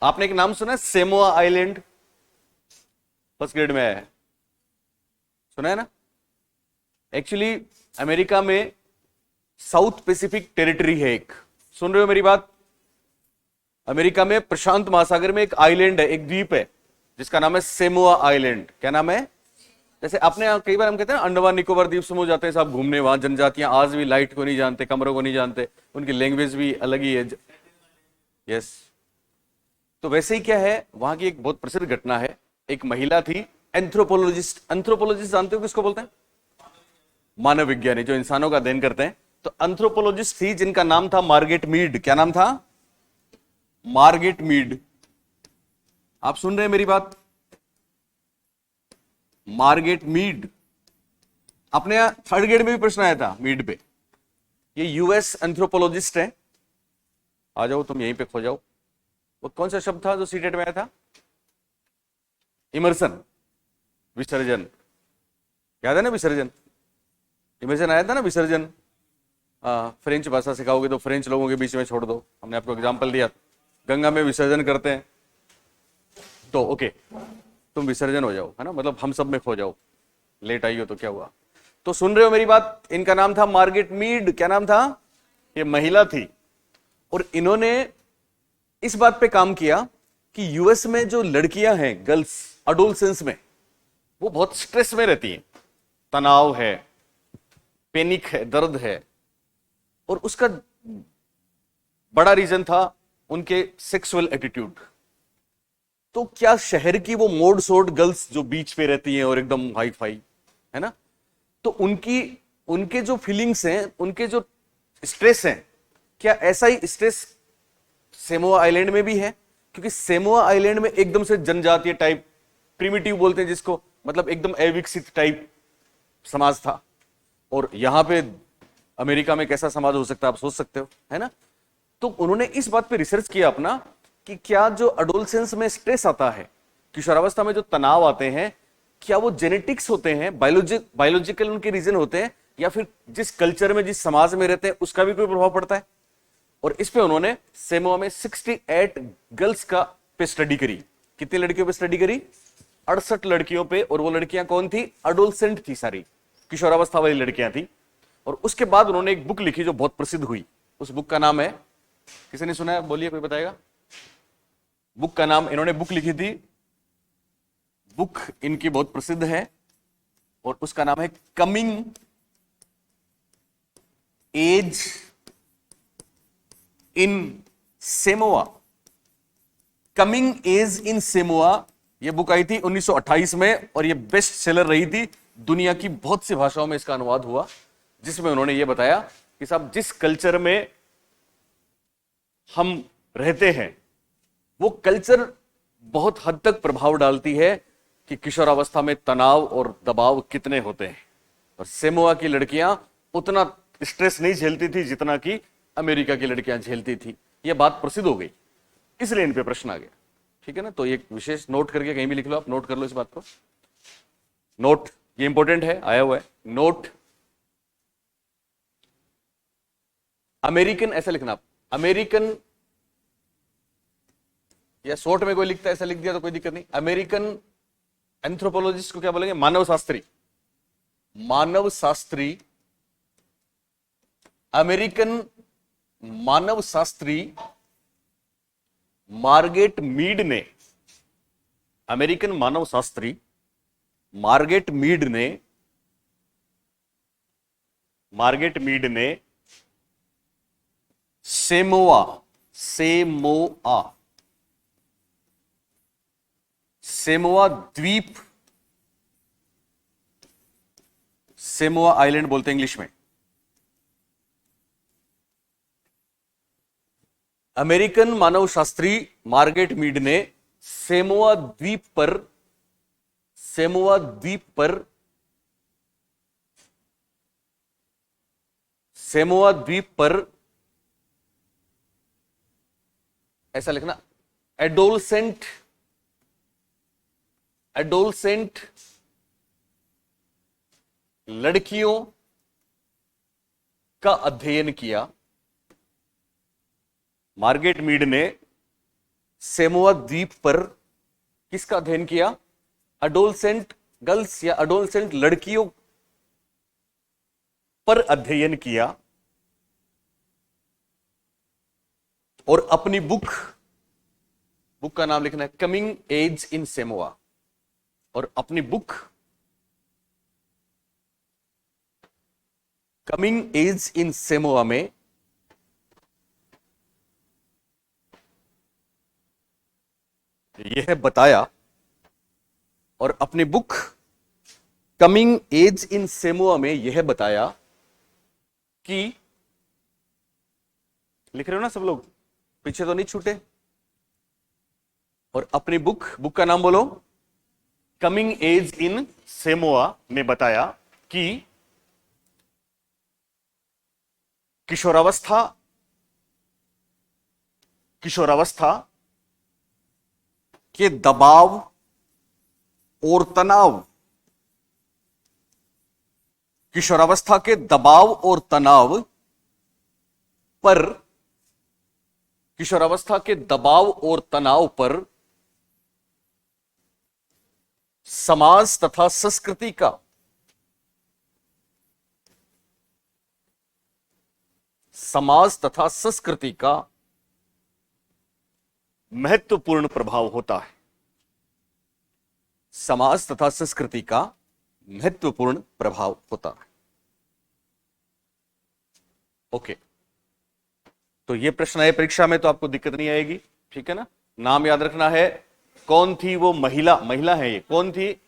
आपने एक नाम सुना है, सेमोआ आइलैंड? फर्स्ट ग्रेड में है, सुना है ना? एक्चुअली अमेरिका में साउथ पैसिफिक टेरिटरी है एक, सुन रहे हो मेरी बात? अमेरिका में प्रशांत महासागर में एक आइलैंड है, एक द्वीप है जिसका नाम है सेमोआ आइलैंड। क्या नाम है? जैसे अपने यहाँ कई बार हम कहते हैं अंडमान निकोबार द्वीप समूह जाते हैं साहब घूमने, वहां जनजातियां आज भी लाइट को नहीं जानते, कमरों को नहीं जानते, उनकी लैंग्वेज भी अलग ही है। यस, तो वैसे ही क्या है, वहां की एक बहुत प्रसिद्ध घटना है। एक महिला थी एंथ्रोपोलॉजिस्ट, एंथ्रोपोलॉजिस्ट जानते हो किसको बोलते हैं? मानव विज्ञानी, जो इंसानों का अध्ययन करते हैं। तो एंथ्रोपोलॉजिस्ट थी जिनका नाम था मार्गेट मीड। क्या नाम था? Margaret Mead. आप सुन रहे हैं मेरी बात? Margaret Mead. अपने यहां थर्ड ग्रेड में भी प्रश्न आया था मीड पे। ये यूएस एंथ्रोपोलॉजिस्ट है। आ जाओ तुम यहीं पे खो जाओ। वो कौन सा शब्द था जो सीटेट में आया था? इमर्सन, विसर्जन। याद है ना विसर्जन? इमर्सन आया था ना, विसर्जन। फ्रेंच भाषा सिखाओगे तो फ्रेंच लोगों के बीच में छोड़ दो, हमने आपको एग्जांपल दिया। गंगा में विसर्जन करते हैं तो ओके, तुम विसर्जन हो जाओ, है ना, मतलब हम सब में खो जाओ। लेट आई हो तो क्या हुआ? तो सुन रहे हो मेरी बात? इनका नाम था मार्गेट मीड। क्या नाम था? ये महिला थी और इन्होंने इस बात पे काम किया कि यूएस में जो लड़कियां हैं, गर्ल्स अडोलसेंस में, वो बहुत स्ट्रेस में रहती हैं, तनाव है, पैनिक है, दर्द है। और उसका बड़ा रीजन था उनके सेक्सुअल एटीट्यूड। तो क्या शहर की वो मोड सोड गर्ल्स जो बीच पे रहती हैं और एकदम हाई फाई, है ना, तो उनके जो फीलिंग्स हैं, उनके जो स्ट्रेस हैं, क्या ऐसा ही स्ट्रेस सेमोआ आइलैंड में भी है? क्योंकि सेमोआ आइलैंड में एकदम से जनजातीय टाइप, प्रिमिटिव बोलते हैं जिसको, मतलब एकदम अविकसित टाइप समाज था। और यहां पे अमेरिका में कैसा समाज हो सकता है आप सोच सकते हो, है ना? तो उन्होंने इस बात पे रिसर्च किया अपना कि क्या जो अडोलसेंस में स्ट्रेस आता है, किशोरावस्था में जो तनाव आते हैं, क्या वो जेनेटिक्स होते हैं, बायोलॉजिकल उनके रीजन होते हैं, या फिर जिस कल्चर में, जिस समाज में रहते हैं उसका भी कोई प्रभाव पड़ता है? और इस पे उन्होंने सेमोआ में 68 गर्ल्स का पे स्टडी करी। कितनी लड़कियों पे स्टडी करी? 68 लड़कियों पे। और वो लड़कियां कौन थी? अडोलसेंट थी, सारी किशोरावस्था वाली लड़कियां थी। और उसके बाद उन्होंने एक बुक लिखी जो बहुत प्रसिद्ध हुई। उस बुक का नाम है, किसी ने सुना है? बोलिए, कोई बताएगा? बुक का नाम, इन्होंने बुक लिखी थी, बुक इनकी बहुत प्रसिद्ध है और उसका नाम है coming age in Samoa. Coming age in Samoa, यह बुक आई थी 1928 में और यह बेस्ट सेलर रही थी। दुनिया की बहुत सी भाषाओं में इसका अनुवाद हुआ, जिसमें उन्होंने यह बताया कि साहब जिस कल्चर में हम रहते हैं, वो कल्चर बहुत हद तक प्रभाव डालती है कि किशोरावस्था में तनाव और दबाव कितने होते हैं। और सेमोआ की लड़कियां उतना स्ट्रेस नहीं झेलती थी जितना कि अमेरिका की लड़कियां झेलती थी। यह बात प्रसिद्ध हो गई, इसलिए इन पे प्रश्न आ गया। ठीक है ना? तो एक विशेष नोट करके कहीं भी लिख लो, आप नोट कर लो इस बात को। नोट, ये इंपॉर्टेंट है, आया हुआ है नोट। अमेरिकन, ऐसा लिखना आप, अमेरिकन, या शॉर्ट में कोई लिखता है ऐसा लिख दिया तो कोई दिक्कत नहीं। अमेरिकन एंथ्रोपोलॉजिस्ट को क्या बोलेंगे? मानव शास्त्री। मानव शास्त्री, अमेरिकन मानव शास्त्री मार्गेट मीड ने, अमेरिकन मानव शास्त्री मार्गेट मीड ने सेमोआ द्वीप, सेमोआ आइलैंड बोलते हैं इंग्लिश में। अमेरिकन मानव शास्त्री मार्गेट मीड ने सेमोआ द्वीप पर ऐसा लिखना, एडोलसेंट लड़कियों का अध्ययन किया। मार्गेट मीड ने सेमोआ द्वीप पर किसका अध्ययन किया? अडोलसेंट गर्ल्स या अडोलसेंट लड़कियों पर अध्ययन किया और अपनी बुक का नाम लिखना है कमिंग एज इन सेमोआ, और अपनी बुक कमिंग एज इन सेमोआ में यह बताया, और अपनी बुक कमिंग एज इन सेमोआ में यह बताया कि, लिख रहे हो ना सब लोग, पीछे तो नहीं छूटे? और अपनी बुक का नाम बोलो, कमिंग एज इन सेमोआ में बताया कि किशोरावस्था के दबाव और तनाव, किशोरावस्था के दबाव और तनाव पर, किशोरावस्था के दबाव और तनाव पर समाज तथा संस्कृति का महत्वपूर्ण प्रभाव होता है। समाज तथा संस्कृति का महत्वपूर्ण प्रभाव होता है। ओके, तो ये प्रश्न आए परीक्षा में तो आपको दिक्कत नहीं आएगी, ठीक है ना? नाम याद रखना है। कौन थी वो महिला है ये, कौन थी?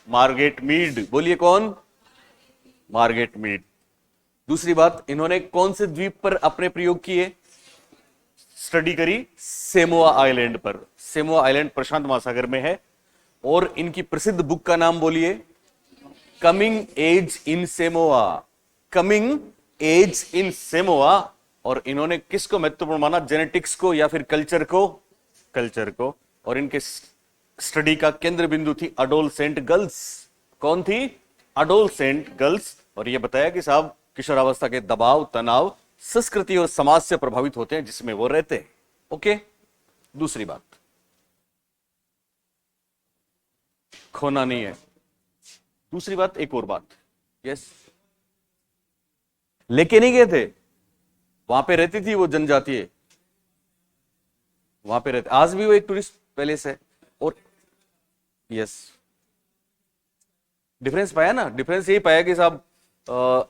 Margaret Mead. बोलिए कौन? Margaret Mead. दूसरी बात, इन्होंने कौन से द्वीप पर अपने प्रयोग किए, स्टडी करी? सेमोआ आइलैंड पर। सेमोआ आइलैंड प्रशांत महासागर में है। और इनकी प्रसिद्ध बुक का नाम बोलिए, coming age in Samoa. Coming age in Samoa. और इन्होंने किसको महत्वपूर्ण माना? जेनेटिक्स को या फिर कल्चर को? कल्चर को। और इनके स्टडी का केंद्र बिंदु थी अडोलसेंट गर्ल्स। कौन थी? Adolescent girls. और यह बताया कि साहब किशोरावस्था के दबाव, तनाव संस्कृति और समाज से प्रभावित होते हैं जिसमें वो रहते हैं। ओके, दूसरी बात, खोना नहीं है। दूसरी बात, एक और बात, यस, लेके नहीं गए थे, वहां पे रहती थी वो जनजातीय, वहां पे रहते, आज भी वो एक टूरिस्ट पैलेस है। और यस, डिफरेंस पाया ना? डिफरेंस यही पाया कि साहब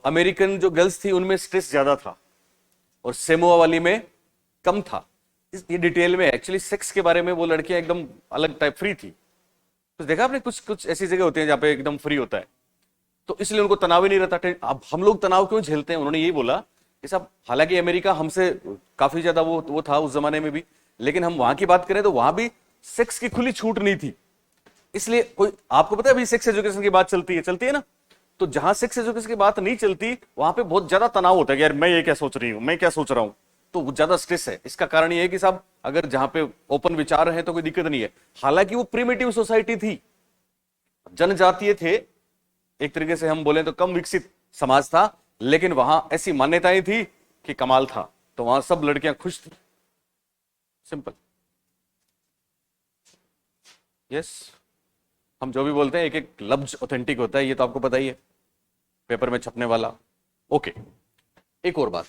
अमेरिकन जो गर्ल्स थी उनमें स्ट्रेस ज्यादा था और सेमोआ वाली में कम था। ये डिटेल में एक्चुअली सेक्स के बारे में वो लड़कियां एकदम अलग टाइप फ्री थी। तो देखा आपने, कुछ ऐसी जगह होती है जहां पे एकदम फ्री होता है, तो इसलिए उनको तनाव ही नहीं रहता। अब हम लोग तनाव क्यों झेलते हैं? उन्होंने यही बोला कि साहब हालांकि अमेरिका हमसे काफी ज्यादा वो था उस जमाने में भी, लेकिन हम वहां की बात करें तो वहां भी सेक्स की खुली छूट नहीं थी। इसलिए कोई, आपको पता है अभी सेक्स एजुकेशन की बात चलती है ना? तो जहां सेक्स एजुकेशन की बात नहीं चलती वहां पे बहुत ज्यादा तनाव होता है कि यार मैं ये क्या सोच रही हूं, मैं क्या सोच रहा हूं, तो ज्यादा स्ट्रेस है। इसका कारण ये है कि साहब अगर जहां पे ओपन विचार है तो कोई दिक्कत नहीं है। हालांकि वो प्रिमिटिव सोसाइटी थी, जनजातीय थे, एक तरीके से हम बोले तो कम विकसित समाज था, लेकिन वहां ऐसी मान्यताएं थी कि कमाल था, तो वहां सब लड़कियां खुश थी। सिंपल। यस, हम जो भी बोलते हैं एक एक लफ्ज ऑथेंटिक होता है, ये तो आपको पता ही है, पेपर में छपने वाला। ओके, एक और बात,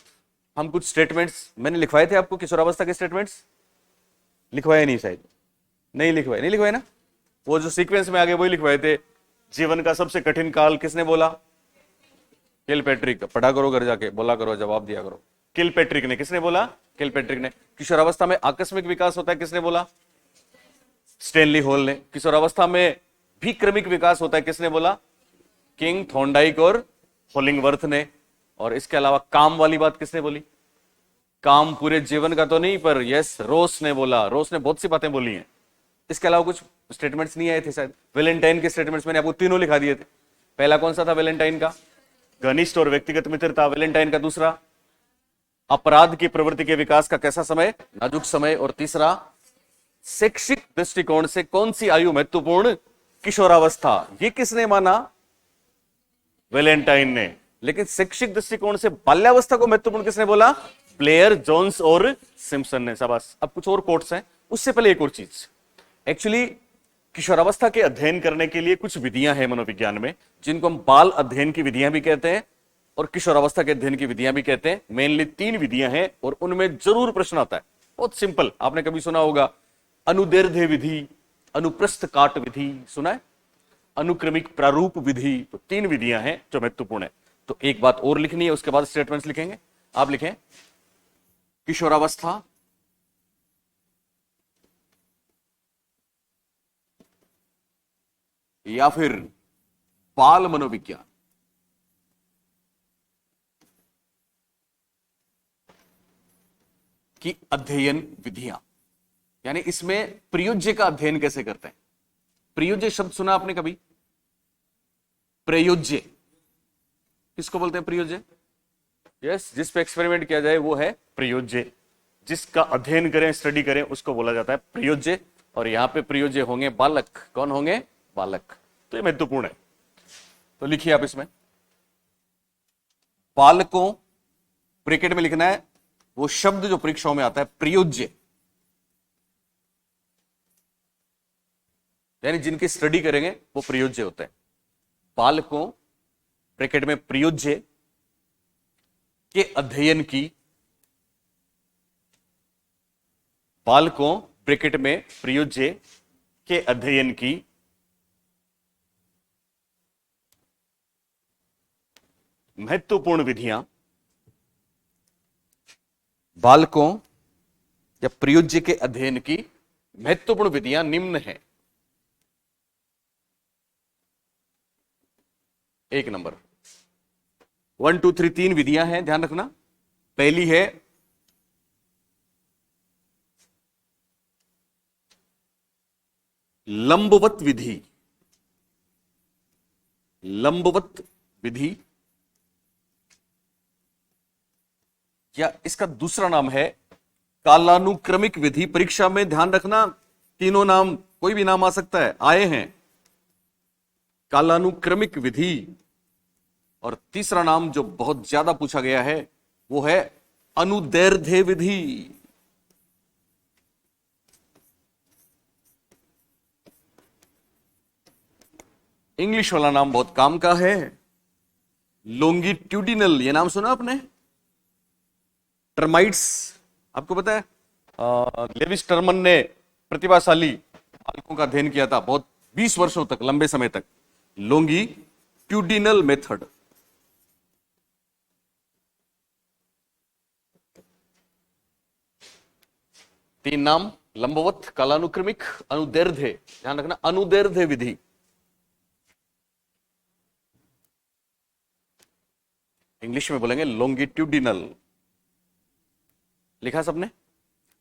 हम कुछ स्टेटमेंट्स मैंने लिखवाए थे आपको, किशोरावस्था के स्टेटमेंट्स लिखवाए नहीं, शायद नहीं लिखवाए ना? वो जो सीक्वेंस में आगे वही लिखवाए थे। जीवन का सबसे कठिन काल किसने बोला? किलपैट्रिक। पढ़ा करो घर जाके, बोला करो, जवाब दिया करो। किलपैट्रिक ने। किसने बोला? किलपैट्रिक ने। किशोरावस्था में आकस्मिक विकास होता है, किसने बोला? स्टेनली हॉल ने। किशोरावस्था में भी क्रमिक विकास होता है, किसने बोला? किंग, थॉर्नडाइक और होलिंगवर्थ ने। और इसके अलावा काम वाली बात किसने बोली? काम पूरे जीवन का तो नहीं, पर यस, रोस ने बोला। रोस ने बहुत सी बातें बोली हैं। इसके अलावा कुछ स्टेटमेंट्स नहीं आए थे शायद। वैलेंटाइन के स्टेटमेंट्स मैंने आपको तीनों लिखा दिए थे। पहला कौन सा था वैलेंटाइन का? घनिष्ठ और व्यक्तिगत मित्रता। वैलेंटाइन का दूसरा, अपराध की प्रवृत्ति के विकास का कैसा समय? नाजुक समय। और तीसरा, शैक्षिक दृष्टिकोण से कौन सी आयु महत्वपूर्ण? किशोरावस्था। ये किसने माना? वैलेंटाइन ने। लेकिन शैक्षिक दृष्टिकोण से बाल्यावस्था को महत्वपूर्ण किसने बोला? ब्लेयर, जोन्स और सिम्पसन ने। शाबाश। अब कुछ और कोट्स हैं, उससे पहले एक और चीज, एक्चुअली किशोरावस्था के अध्ययन करने के लिए कुछ विधियां हैं मनोविज्ञान में, जिनको हम बाल अध्ययन की विधियां भी कहते हैं और किशोरावस्था के अध्ययन की विधियां भी कहते हैं। मेनली 3 विधियां हैं और उनमें जरूर प्रश्न आता है। बहुत सिंपल, आपने कभी सुना होगा अनुदैर्ध्य विधि, अनुप्रस्थ काट विधि, सुना है, अनुक्रमिक प्रारूप विधि। तो 3 विधियां हैं जो महत्वपूर्ण है। तो एक बात और लिखनी है, उसके बाद स्टेटमेंट्स लिखेंगे। आप लिखें किशोरावस्था या फिर बाल मनोविज्ञान की अध्ययन विधियां, यानी इसमें प्रयोज्य का अध्ययन कैसे करते हैं। प्रयोज्य शब्द सुना आपने कभी? प्रयोज्य किसको बोलते हैं? प्रयोज्य, यस, जिस पे एक्सपेरिमेंट किया जाए वो है प्रयोज्य। जिसका अध्ययन करें, स्टडी करें, उसको बोला जाता है प्रयोज्य। और यहां पे प्रयोज्य होंगे बालक। कौन होंगे? बालक। तो ये महत्वपूर्ण है। तो लिखिए आप इसमें बालकों, ब्रैकेट में लिखना है वो शब्द जो परीक्षाओं में आता है, प्रयोज्य, यानी जिनकी स्टडी करेंगे वो प्रयोज्य होते हैं। बालकों, ब्रैकेट में प्रयोज्य के अध्ययन की, बालकों ब्रैकेट में प्रयोज्य के अध्ययन की महत्वपूर्ण विधियां, बालकों या प्रयोज्य के अध्ययन की महत्वपूर्ण विधियां निम्न हैं। 1 नंबर, 1 2 3 3 विधियां हैं, ध्यान रखना। पहली है लंबवत विधि। लंबवत विधि या इसका दूसरा नाम है कालानुक्रमिक विधि। परीक्षा में ध्यान रखना, तीनों नाम, कोई भी नाम आ सकता है, आए हैं। कालानुक्रमिक विधि। और तीसरा नाम जो बहुत ज्यादा पूछा गया है वो है अनुदैर्ध्य विधि। इंग्लिश वाला नाम बहुत काम का है, लोंगिट्यूडिनल। ये नाम सुना आपने? टर्माइट्स, आपको पता है लेविस टर्मन ने प्रतिभाशाली बालकों का अध्ययन किया था बहुत 20 वर्षों तक, लंबे समय तक, लोंगिट्यूडिनल मेथड। तीन नाम, लंबवत, कालानुक्रमिक, अनुदैर्ध्य। ध्यान रखना, अनुदैर्ध्य विधि। इंग्लिश में बोलेंगे लोंगिट्यूडिनल। लिखा सबने?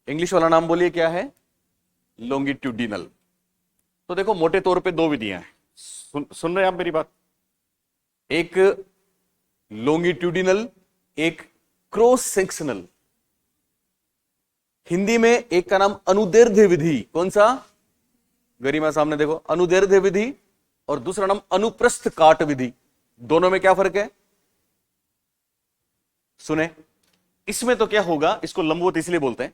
इंग्लिश वाला नाम बोलिए क्या है? लोंगिट्यूडिनल। तो देखो मोटे तौर पे 2 विधियां हैं। सुन रहे हैं आप मेरी बात? एक लोंगिट्यूडिनल, एक क्रॉस सेक्शनल। हिंदी में एक का नाम अनुदैर्ध्य विधि। कौन सा? गरिमा सामने देखो, अनुदैर्ध्य विधि। और दूसरा नाम अनुप्रस्थ काट विधि। दोनों में क्या फर्क है? सुने, इसमें तो क्या होगा, इसको लंबवत इसलिए बोलते हैं,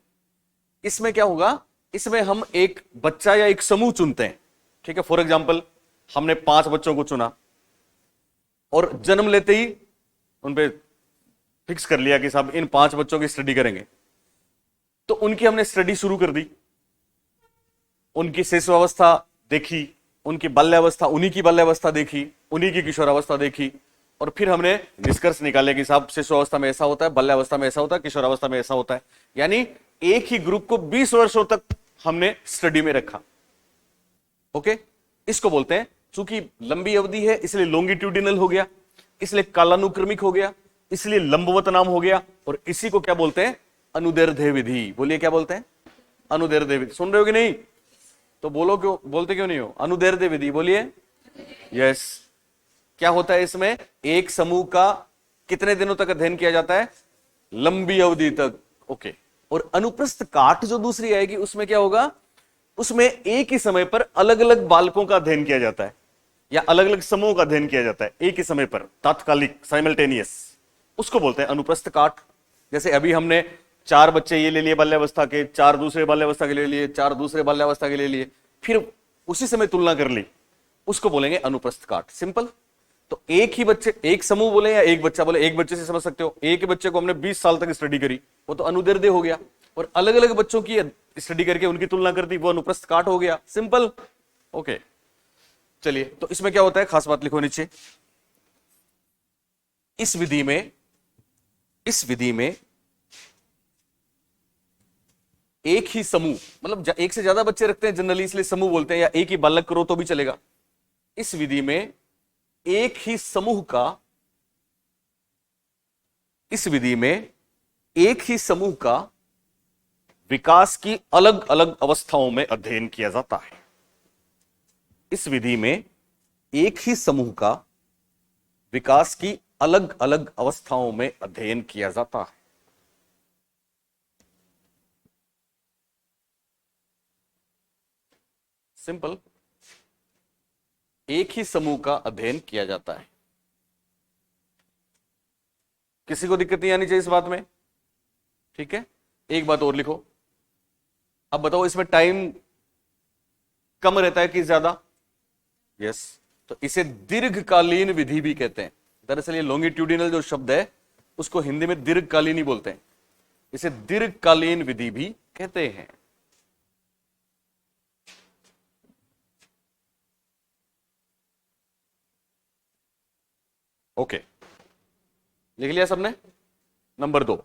इसमें क्या होगा, इसमें हम एक बच्चा या एक समूह चुनते हैं। ठीक है, फॉर एग्जाम्पल हमने 5 बच्चों को चुना और जन्म लेते ही उन पे फिक्स कर लिया कि साहब इन 5 बच्चों की स्टडी करेंगे। तो उनकी हमने स्टडी शुरू कर दी, उनकी शिशुअवस्था देखी, उनकी बाल्यावस्था, उन्हीं की बाल्यावस्था देखी, उन्हीं की किशोरावस्था देखी, और फिर हमने निष्कर्ष निकाले कि साहब शिशुअवस्था में ऐसा होता है, बाल्यावस्था में ऐसा होता है, किशोरावस्था में ऐसा होता है। यानी एक ही ग्रुप को 20 वर्षों तक हमने स्टडी में रखा। ओके, इसको बोलते हैं, चूंकि लंबी अवधि है इसलिए लॉन्गिट्यूडिनल हो गया, इसलिए कालानुक्रमिक हो गया, इसलिए लंबवत नाम हो गया, और इसी को क्या बोलते हैं? अनुदैर्ध्य विधि। बोलिए क्या बोलते हैं? अनुदैर्ध्य विधि। सुन रहे हो कि नहीं? तो बोलो, क्यों बोलते क्यों नहीं हो? अनुदैर्ध्य विधि बोलिए। यस। क्या होता है इसमें? एक समूह का कितने दिनों तक अध्ययन किया जाता है? लंबी अवधि तक। ओके। और अनुप्रस्थ काट जो दूसरी आएगी उसमें क्या होगा? उसमें एक ही समय पर अलग अलग बालकों का अध्ययन किया जाता है या अलग अलग समूहों का अध्ययन किया जाता है एक ही समय पर, तात्कालिक, साइमल्टेनियस। उसको बोलते हैं अनुप्रस्थ काट। जैसे अभी हमने 4 बच्चे ये ले लिए बाल्यावस्था के, 4 दूसरे बाल्यावस्था के ले लिए, 4 दूसरे बाल्यावस्था के ले लिए, फिर उसी समय तुलना कर ली, उसको बोलेंगे अनुप्रस्थ काट। सिंपल। तो एक ही बच्चे, एक समूह बोले या एक बच्चा बोले, एक बच्चे से समझ सकते हो। एक बच्चे को हमने 20 साल तक स्टडी करी, वो तो अनुदैर्ध्य हो गया, और अलग अलग बच्चों की स्टडी करके उनकी तुलना कर दी, वो अनुप्रस्थ काट हो गया। सिंपल। ओके, चलिए, तो इसमें क्या होता है, खास बात लिखो नीचे। इस विधि में एक ही समूह, मतलब एक से ज्यादा बच्चे रखते हैं जनरली, इसलिए समूह बोलते हैं, या एक ही बालक करो तो भी चलेगा। इस विधि में एक ही समूह का विकास की अलग अलग अवस्थाओं में अध्ययन किया जाता है। इस विधि में एक ही समूह का विकास की अलग अलग अवस्थाओं में अध्ययन किया जाता है। सिंपल। एक ही समूह का अध्ययन किया जाता है। किसी को दिक्कत नहीं आनी चाहिए इस बात में, ठीक है। एक बात और लिखो, अब बताओ इसमें टाइम कम रहता है कि ज्यादा? यस, तो इसे दीर्घकालीन विधि भी कहते हैं। दरअसल ये लॉन्गिट्यूडिनल जो शब्द है उसको हिंदी में दीर्घकालीन ही बोलते हैं, इसे दीर्घकालीन विधि भी कहते हैं। ओके, लिख लिया सबने? नंबर 2,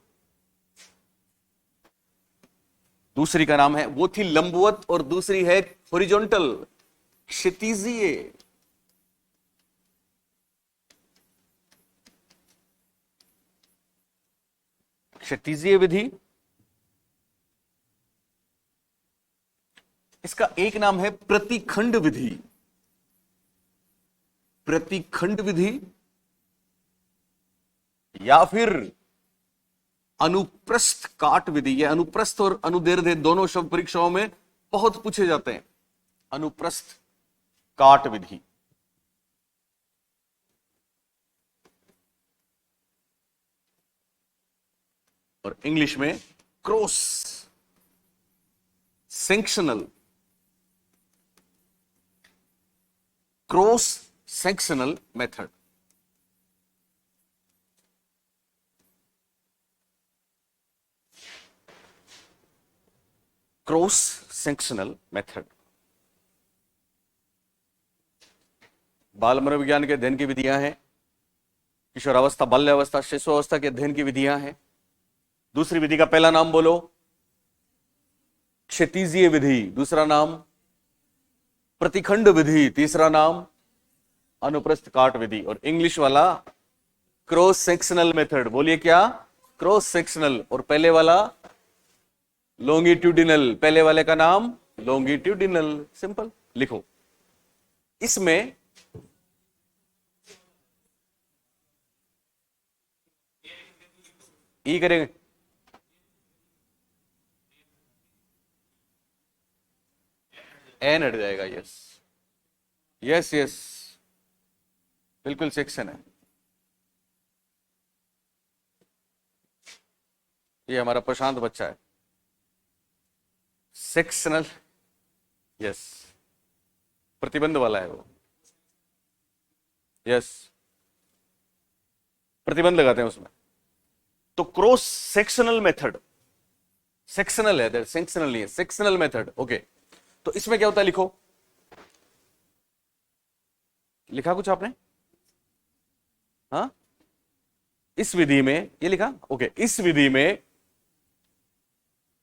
दूसरी का नाम है, वो थी लंबवत और दूसरी है हॉरिजॉन्टल, क्षितिजीय। क्षितिजीय विधि, इसका एक नाम है प्रतिखंड विधि। प्रतिखंड विधि या फिर अनुप्रस्थ काट विधि। यह अनुप्रस्थ और अनुदैर्ध्य दोनों शब्द परीक्षाओं में बहुत पूछे जाते हैं। अनुप्रस्थ काट विधि, और इंग्लिश में cross sectional method. Cross sectional method बाल मनोविज्ञान के अध्ययन की विधियां हैं। किशोरावस्था, बाल्यावस्था, शिशुअवस्था के अध्ययन की विधियां हैं। दूसरी विधि का पहला नाम बोलो, क्षितिजीय विधि। दूसरा नाम प्रतिखंड विधि। तीसरा नाम अनुप्रस्थ काट विधि। और इंग्लिश वाला क्रॉस सेक्शनल मेथड। बोलिए क्या? Cross sectional. और पहले वाला लॉन्गिट्यूडिनल। पहले वाले का नाम लॉन्गिट्यूडिनल। सिंपल। लिखो, इसमें ई करेंगे, एन हट जाएगा। यस यस यस, बिल्कुल सेक्शन है। ये हमारा प्रशांत बच्चा है, सेक्शनल। यस, प्रतिबंध वाला है वो। यस, प्रतिबंध लगाते हैं उसमें। तो क्रॉस सेक्शनल मेथड, सेक्शनल है, सेक्शनल नहीं है, सेक्शनल मेथड। ओके, तो इसमें क्या होता है, लिखो। लिखा कुछ आपने? हाँ, इस विधि में ये लिखा। ओके, इस विधि में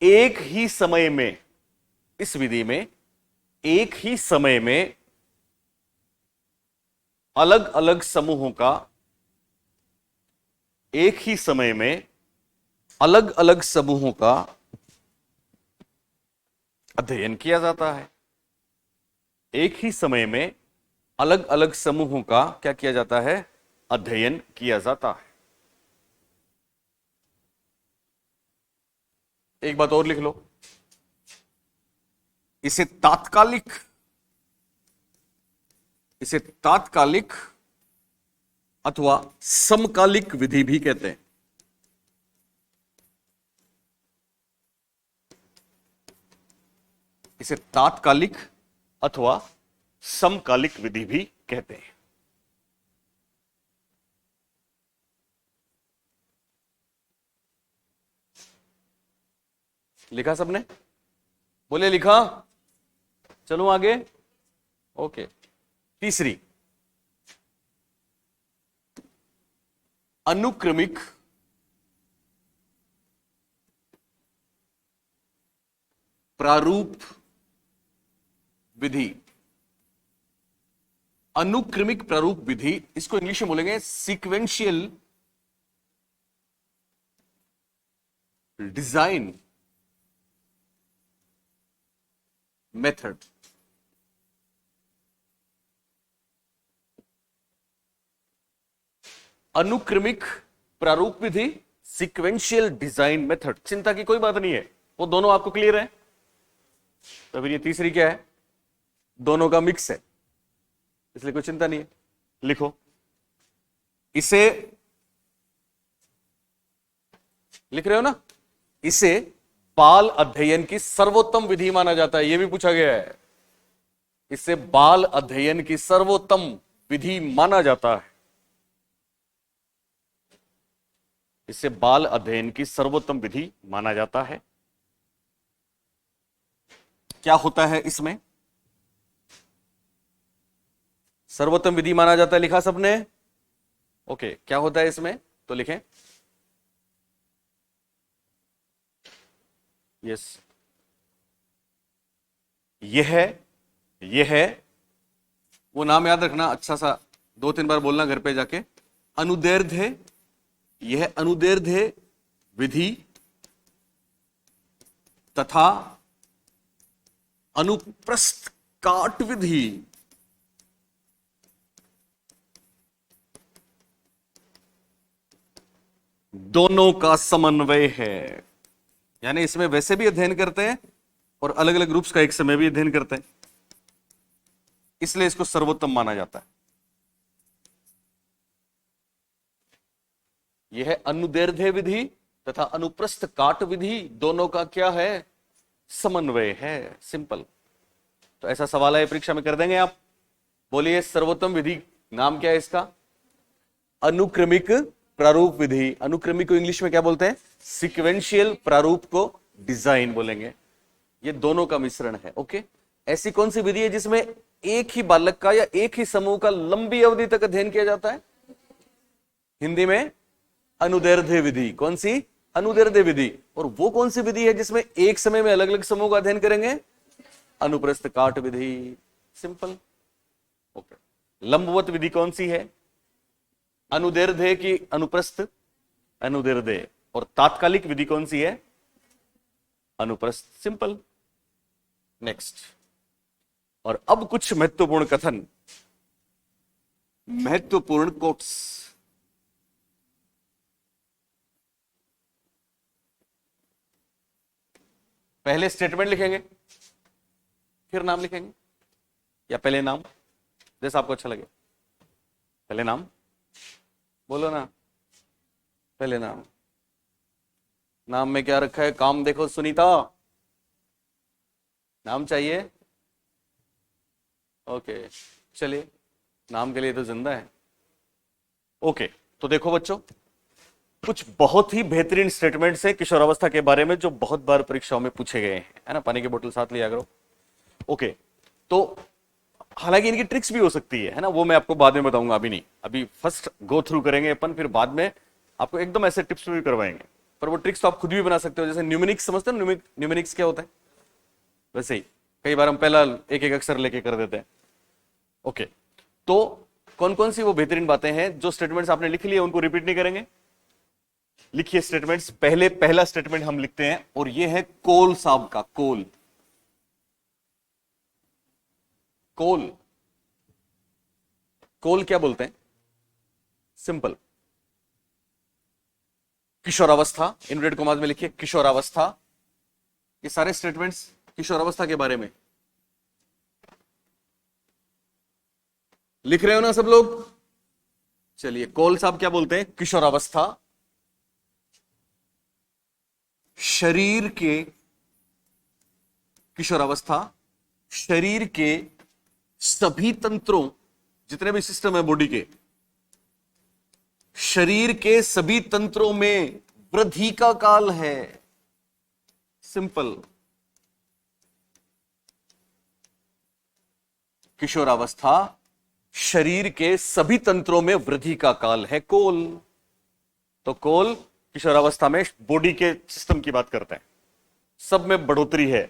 एक ही समय में, इस विधि में एक ही समय में अलग अलग समूहों का, एक ही समय में अलग अलग समूहों का अध्ययन किया जाता है। एक ही समय में अलग अलग समूहों का क्या किया जाता है? अध्ययन किया जाता है। एक बात और लिख लो, इसे तात्कालिक अथवा समकालिक विधि भी कहते हैं। इसे तात्कालिक अथवा समकालिक विधि भी कहते हैं। लिखा सबने? बोले लिखा? चलो आगे। ओके, तीसरी, अनुक्रमिक प्रारूप विधि। अनुक्रमिक प्रारूप विधि, इसको इंग्लिश में बोलेंगे सीक्वेंशियल डिजाइन मेथड। अनुक्रमिक प्रारूप विधि, सीक्वेंशियल डिजाइन मेथड। चिंता की कोई बात नहीं है, वो दोनों आपको क्लियर है। तो फिर ये तीसरी क्या है? दोनों का मिक्स है, इसलिए कोई चिंता नहीं है। लिखो, इसे लिख रहे हो ना? इसे बाल अध्ययन की सर्वोत्तम विधि माना जाता है, यह भी पूछा गया है। इसे बाल अध्ययन की सर्वोत्तम विधि माना जाता है। इसे बाल अध्ययन की सर्वोत्तम विधि माना जाता है। क्या होता है इसमें? सर्वोत्तम विधि माना जाता है, लिखा सबने? ओके, क्या होता है इसमें? तो लिखें। यस, यह है, वो नाम याद रखना, अच्छा सा 2-3 बार बोलना घर पे जाके। अनुदैर्ध्य, यह अनुदैर्ध्य विधि तथा अनुप्रस्थ काट विधि। दोनों का समन्वय है। यानी इसमें वैसे भी अध्ययन करते हैं और अलग अलग ग्रुप्स का एक समय भी अध्ययन करते हैं, इसलिए इसको सर्वोत्तम माना जाता है। यह अनुदैर्ध्य विधि तथा अनुप्रस्थ काट विधि, दोनों का क्या है? समन्वय है। सिंपल। तो ऐसा सवाल है परीक्षा में, कर देंगे आप? बोलिए, सर्वोत्तम विधि नाम क्या है इसका? अनुक्रमिक प्रारूप विधि। अनुक्रमिक को इंग्लिश में क्या बोलते हैं? सीक्वेंशियल प्रारूप को डिजाइन बोलेंगे। ये दोनों का मिश्रण है। ओके, ऐसी कौन सी विधि है जिसमें एक ही बालक का या एक ही समूह का लंबी अवधि तक अध्ययन किया जाता है? हिंदी में अनुदैर्ध्य विधि। कौन सी? अनुदैर्ध्य विधि। और वो कौन सी विधि है जिसमें एक समय में अलग अलग समूह का अध्ययन करेंगे? अनुप्रस्थ काट विधि। सिंपल। ओके, लंबवत विधि कौन सी है? अनुदैर्ध्य की अनुप्रस्थ, अनुदैर्ध्य। और तात्कालिक विधि कौन सी है? अनुप्रस्थ। सिंपल। नेक्स्ट। और अब कुछ महत्वपूर्ण कथन, महत्वपूर्ण कोट्स। पहले स्टेटमेंट लिखेंगे, फिर नाम लिखेंगे, या पहले नाम, जैसा आपको अच्छा लगे। पहले नाम बोलो ना, पहले नाम। नाम में क्या रखा है? काम देखो सुनीता, नाम चाहिए। ओके, चलिए, नाम के लिए तो जिंदा है। ओके, तो देखो बच्चों, कुछ बहुत ही बेहतरीन स्टेटमेंट्स हैं किशोरावस्था के बारे में जो बहुत बार परीक्षाओं में पूछे गए हैं, है ना? पानी की बोतल साथ लिया करो। ओके, तो हालांकि इनकी ट्रिक्स भी हो सकती है ना? वो मैं आपको बाद में बताऊंगा, अभी नहीं। अभी फर्स्ट गो थ्रू करेंगे अपन, फिर बाद में आपको एकदम ऐसे टिप्स भी करवाएंगे। पर वो ट्रिक्स तो आप खुद भी बना सकते हो। जैसे न्यूमेरिक्स समझते हो? न्यूमेरिक्स क्या होता है? वैसे ही कई बार हम पहला एक एक अक्षर लेके कर देते हैं। ओके, तो कौन कौन सी वो बेहतरीन बातें हैं? जो स्टेटमेंट्स आपने लिख लिए उनको रिपीट नहीं करेंगे। लिखिए स्टेटमेंट्स। पहले पहला स्टेटमेंट हम लिखते हैं, और ये है कोल साहब का। कोल, कोल, कोल क्या बोलते हैं? सिंपल, किशोरावस्था। इनवर्टेड कॉमास में लिखिए किशोरावस्था। ये सारे स्टेटमेंट्स किशोरावस्था के बारे में लिख रहे हो ना सब लोग? चलिए, कोल साहब क्या बोलते हैं? किशोरावस्था शरीर के किशोरावस्था शरीर के सभी तंत्रों, जितने भी सिस्टम है बॉडी के, शरीर के सभी तंत्रों में वृद्धि का काल है। सिंपल। किशोरावस्था शरीर के सभी तंत्रों में वृद्धि का काल है। कोल, तो कोल किशोरावस्था में बॉडी के सिस्टम की बात करते हैं, सब में बढ़ोतरी है,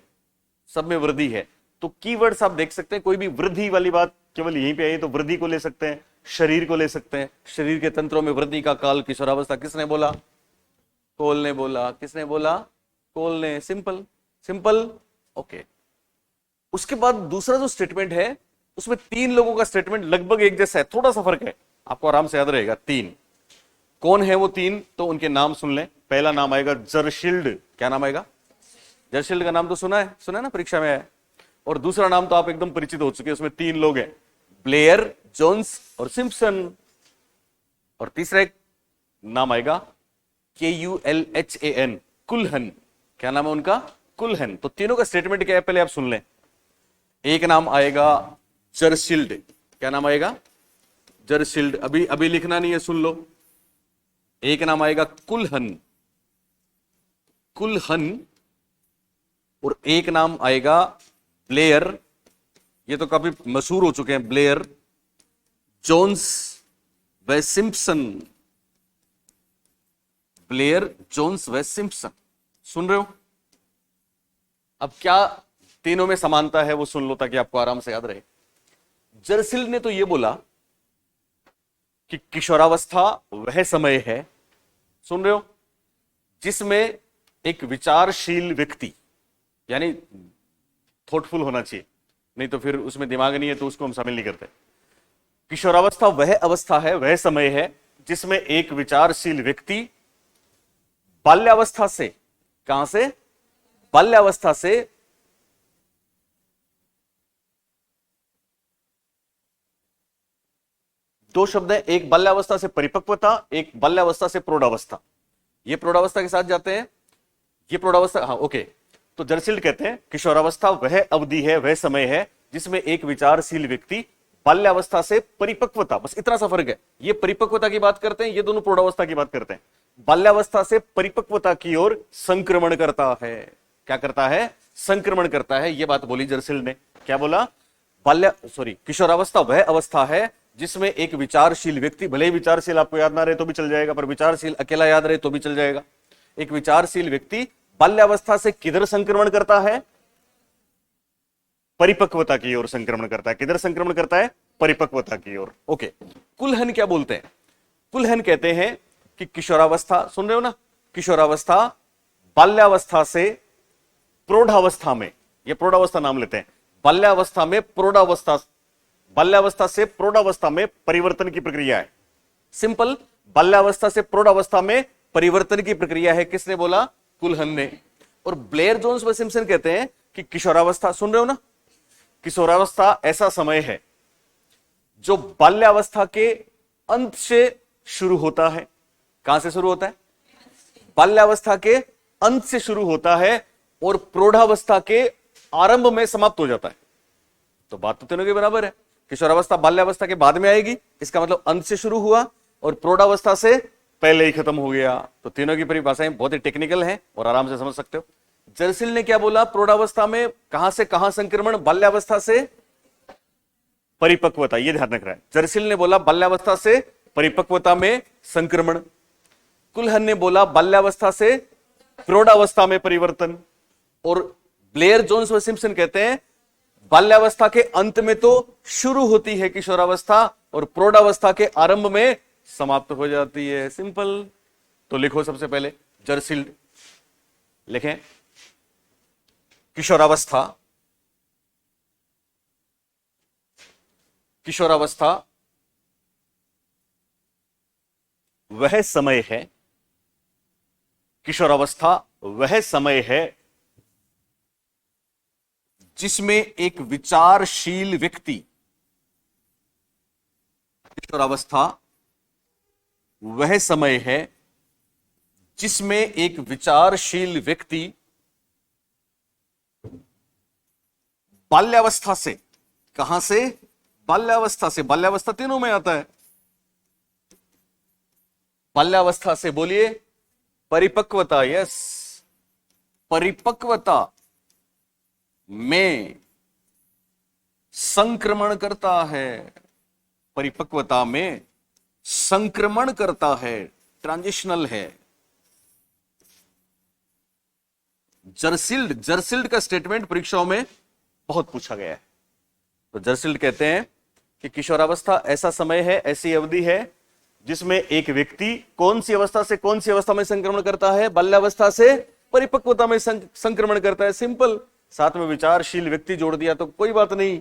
सब में वृद्धि है। तो कीवर्ड्स आप देख सकते हैं, कोई भी वृद्धि वाली बात केवल यहीं पे आई तो वृद्धि को ले सकते हैं, शरीर को ले सकते हैं। शरीर के तंत्रों में वृद्धि का काल किशोरावस्था। किसने बोला? कोल ने बोला। किसने बोला? कोल ने। Simple simple. ओके। उसके बाद दूसरा जो स्टेटमेंट है उसमें तीन लोगों का स्टेटमेंट लगभग एक जैसा है, थोड़ा सा फर्क है, आपको आराम से याद रहेगा। तीन कौन है वो तीन? तो उनके नाम सुन लें। पहला नाम आएगा जरशील्ड। क्या नाम आएगा? जरशील्ड का नाम तो सुना है ना, परीक्षा में आया। और दूसरा नाम तो आप एकदम परिचित हो चुके हैं, उसमें तीन लोग हैं, ब्लेयर, जोन्स और सिम्पसन। और तीसरा एक नाम आएगा KULHAN, कुल्हन। क्या नाम है उनका? कुल्हन। तो तीनों का स्टेटमेंट क्या है पहले आप सुन लें। एक नाम आएगा जरशील्ड। क्या नाम आएगा? जरशील्ड। अभी लिखना नहीं है, सुन लो। एक नाम आएगा कुल्हन, कुल्हन। और एक नाम आएगा ब्लेयर। ये तो काफी मशहूर हो चुके हैं, ब्लेयर, जोन्स व सिम्पसन। ब्लेयर, जोन्स व सिम्पसन। सुन रहे हो? अब क्या तीनों में समानता है वो सुन लो ताकि आपको आराम से याद रहे। जरशील्ड ने तो ये बोला कि किशोरावस्था वह समय है, सुन रहे हो, जिसमें एक विचारशील व्यक्ति, यानी थॉटफुल होना चाहिए, नहीं तो फिर उसमें दिमाग नहीं है तो उसको हम शामिल नहीं करते। किशोरावस्था वह अवस्था है, वह समय है जिसमें एक विचारशील व्यक्ति बाल्यावस्था से, कहां से? बाल्यावस्था से दो शब्द है, एक बाल्यावस्था से परिपक्वता, एक बाल्यावस्था से प्रौढ़ावस्था। ये प्रौढ़ावस्था के साथ जाते हैं, ये प्रौढ़ावस्था। हाँ, ओके। तो जरशील्ड कहते हैं किशोरावस्था वह अवधि है, वह समय है जिसमें एक विचारशील व्यक्ति बाल्यावस्था से परिपक्वता, बस इतना सा फर्क है, ये परिपक्वता की बात करते हैं, ये दोनों प्रौढ़ावस्था की बात करते हैं। बाल्यावस्था से परिपक्वता की ओर संक्रमण करता है। क्या करता है? संक्रमण करता है। यह बात बोली जरशील्ड ने। क्या बोला? किशोरावस्था वह अवस्था है जिसमें एक विचारशील व्यक्ति, भले ही विचारशील आपको याद ना रहे तो भी चल जाएगा, पर विचारशील अकेला याद रहे तो भी चल जाएगा। एक विचारशील व्यक्ति बाल्यावस्था से किधर संक्रमण करता है? परिपक्वता की ओर संक्रमण करता है। किधर संक्रमण करता है? परिपक्वता की ओर। ओके। कुल्हन क्या बोलते हैं? कुल्हन कहते हैं कि किशोरावस्था, सुन रहे हो ना, किशोरावस्था बाल्यावस्था से प्रौढ़ावस्था में, यह प्रौढ़ावस्था नाम लेते हैं, बाल्यावस्था में प्रौढ़ावस्था, बाल्यावस्था से प्रौढ़ावस्था में परिवर्तन की प्रक्रिया है। सिंपल। बाल्यावस्था से प्रौढ़ावस्था में परिवर्तन की प्रक्रिया है। किसने बोला? कुल्हन ने। और ब्लेयर, जोन्स व सिम्पसन कहते हैं कि किशोरावस्था, सुन रहे हो ना, किशोरावस्था ऐसा समय है जो बाल्यावस्था के अंत से शुरू होता है। कहां से शुरू होता है? बाल्यावस्था के अंत से शुरू होता है और प्रौढ़ावस्था के आरंभ में समाप्त हो जाता है। तो बात तो तीनों के बराबर है। किशोरावस्था बाल्यावस्था के बाद में आएगी, इसका मतलब अंत से शुरू हुआ, और प्रौढ़ावस्था से पहले ही खत्म हो गया। तो तीनों की परिभाषाएं बहुत ही टेक्निकल हैं और आराम से समझ सकते हो। जरशील्ड ने क्या बोला? प्रौढ़ावस्था में कहां से कहां संक्रमण? बाल्यावस्था से परिपक्वता। यह ध्यान रख रहा है। जरशील्ड ने बोला बाल्यावस्था से परिपक्वता में संक्रमण। कुल्हन ने बोला बाल्यावस्था से प्रौढ़ावस्था में परिवर्तन। और ब्लेयर, जोन्स व सिम्पसन कहते हैं बाल्यावस्था के अंत में तो शुरू होती है किशोरावस्था और प्रौढ़ावस्था के आरंभ में समाप्त हो जाती है। सिंपल। तो लिखो सबसे पहले जरशील्ड, लिखें किशोरावस्था, किशोरावस्था वह समय है, किशोरावस्था वह समय है जिसमें एक विचारशील व्यक्ति, किशोरावस्था वह समय है जिसमें एक विचारशील व्यक्ति बाल्यावस्था से, कहां से? बाल्यावस्था से। बाल्यावस्था तीनों में आता है। बाल्यावस्था से बोलिए परिपक्वता, यस, परिपक्वता में संक्रमण करता है, परिपक्वता में संक्रमण करता है, ट्रांजिशनल है। जर्सिल्ड, जर्सिल्ड का स्टेटमेंट परीक्षाओं में बहुत पूछा गया है। तो जर्सिल्ड कहते हैं कि किशोरावस्था ऐसा समय है, ऐसी अवधि है जिसमें एक व्यक्ति कौन सी अवस्था से कौन सी अवस्था में संक्रमण करता है? बाल्यावस्था से परिपक्वता में संक्रमण करता है। सिंपल। साथ में विचारशील व्यक्ति जोड़ दिया तो कोई बात नहीं।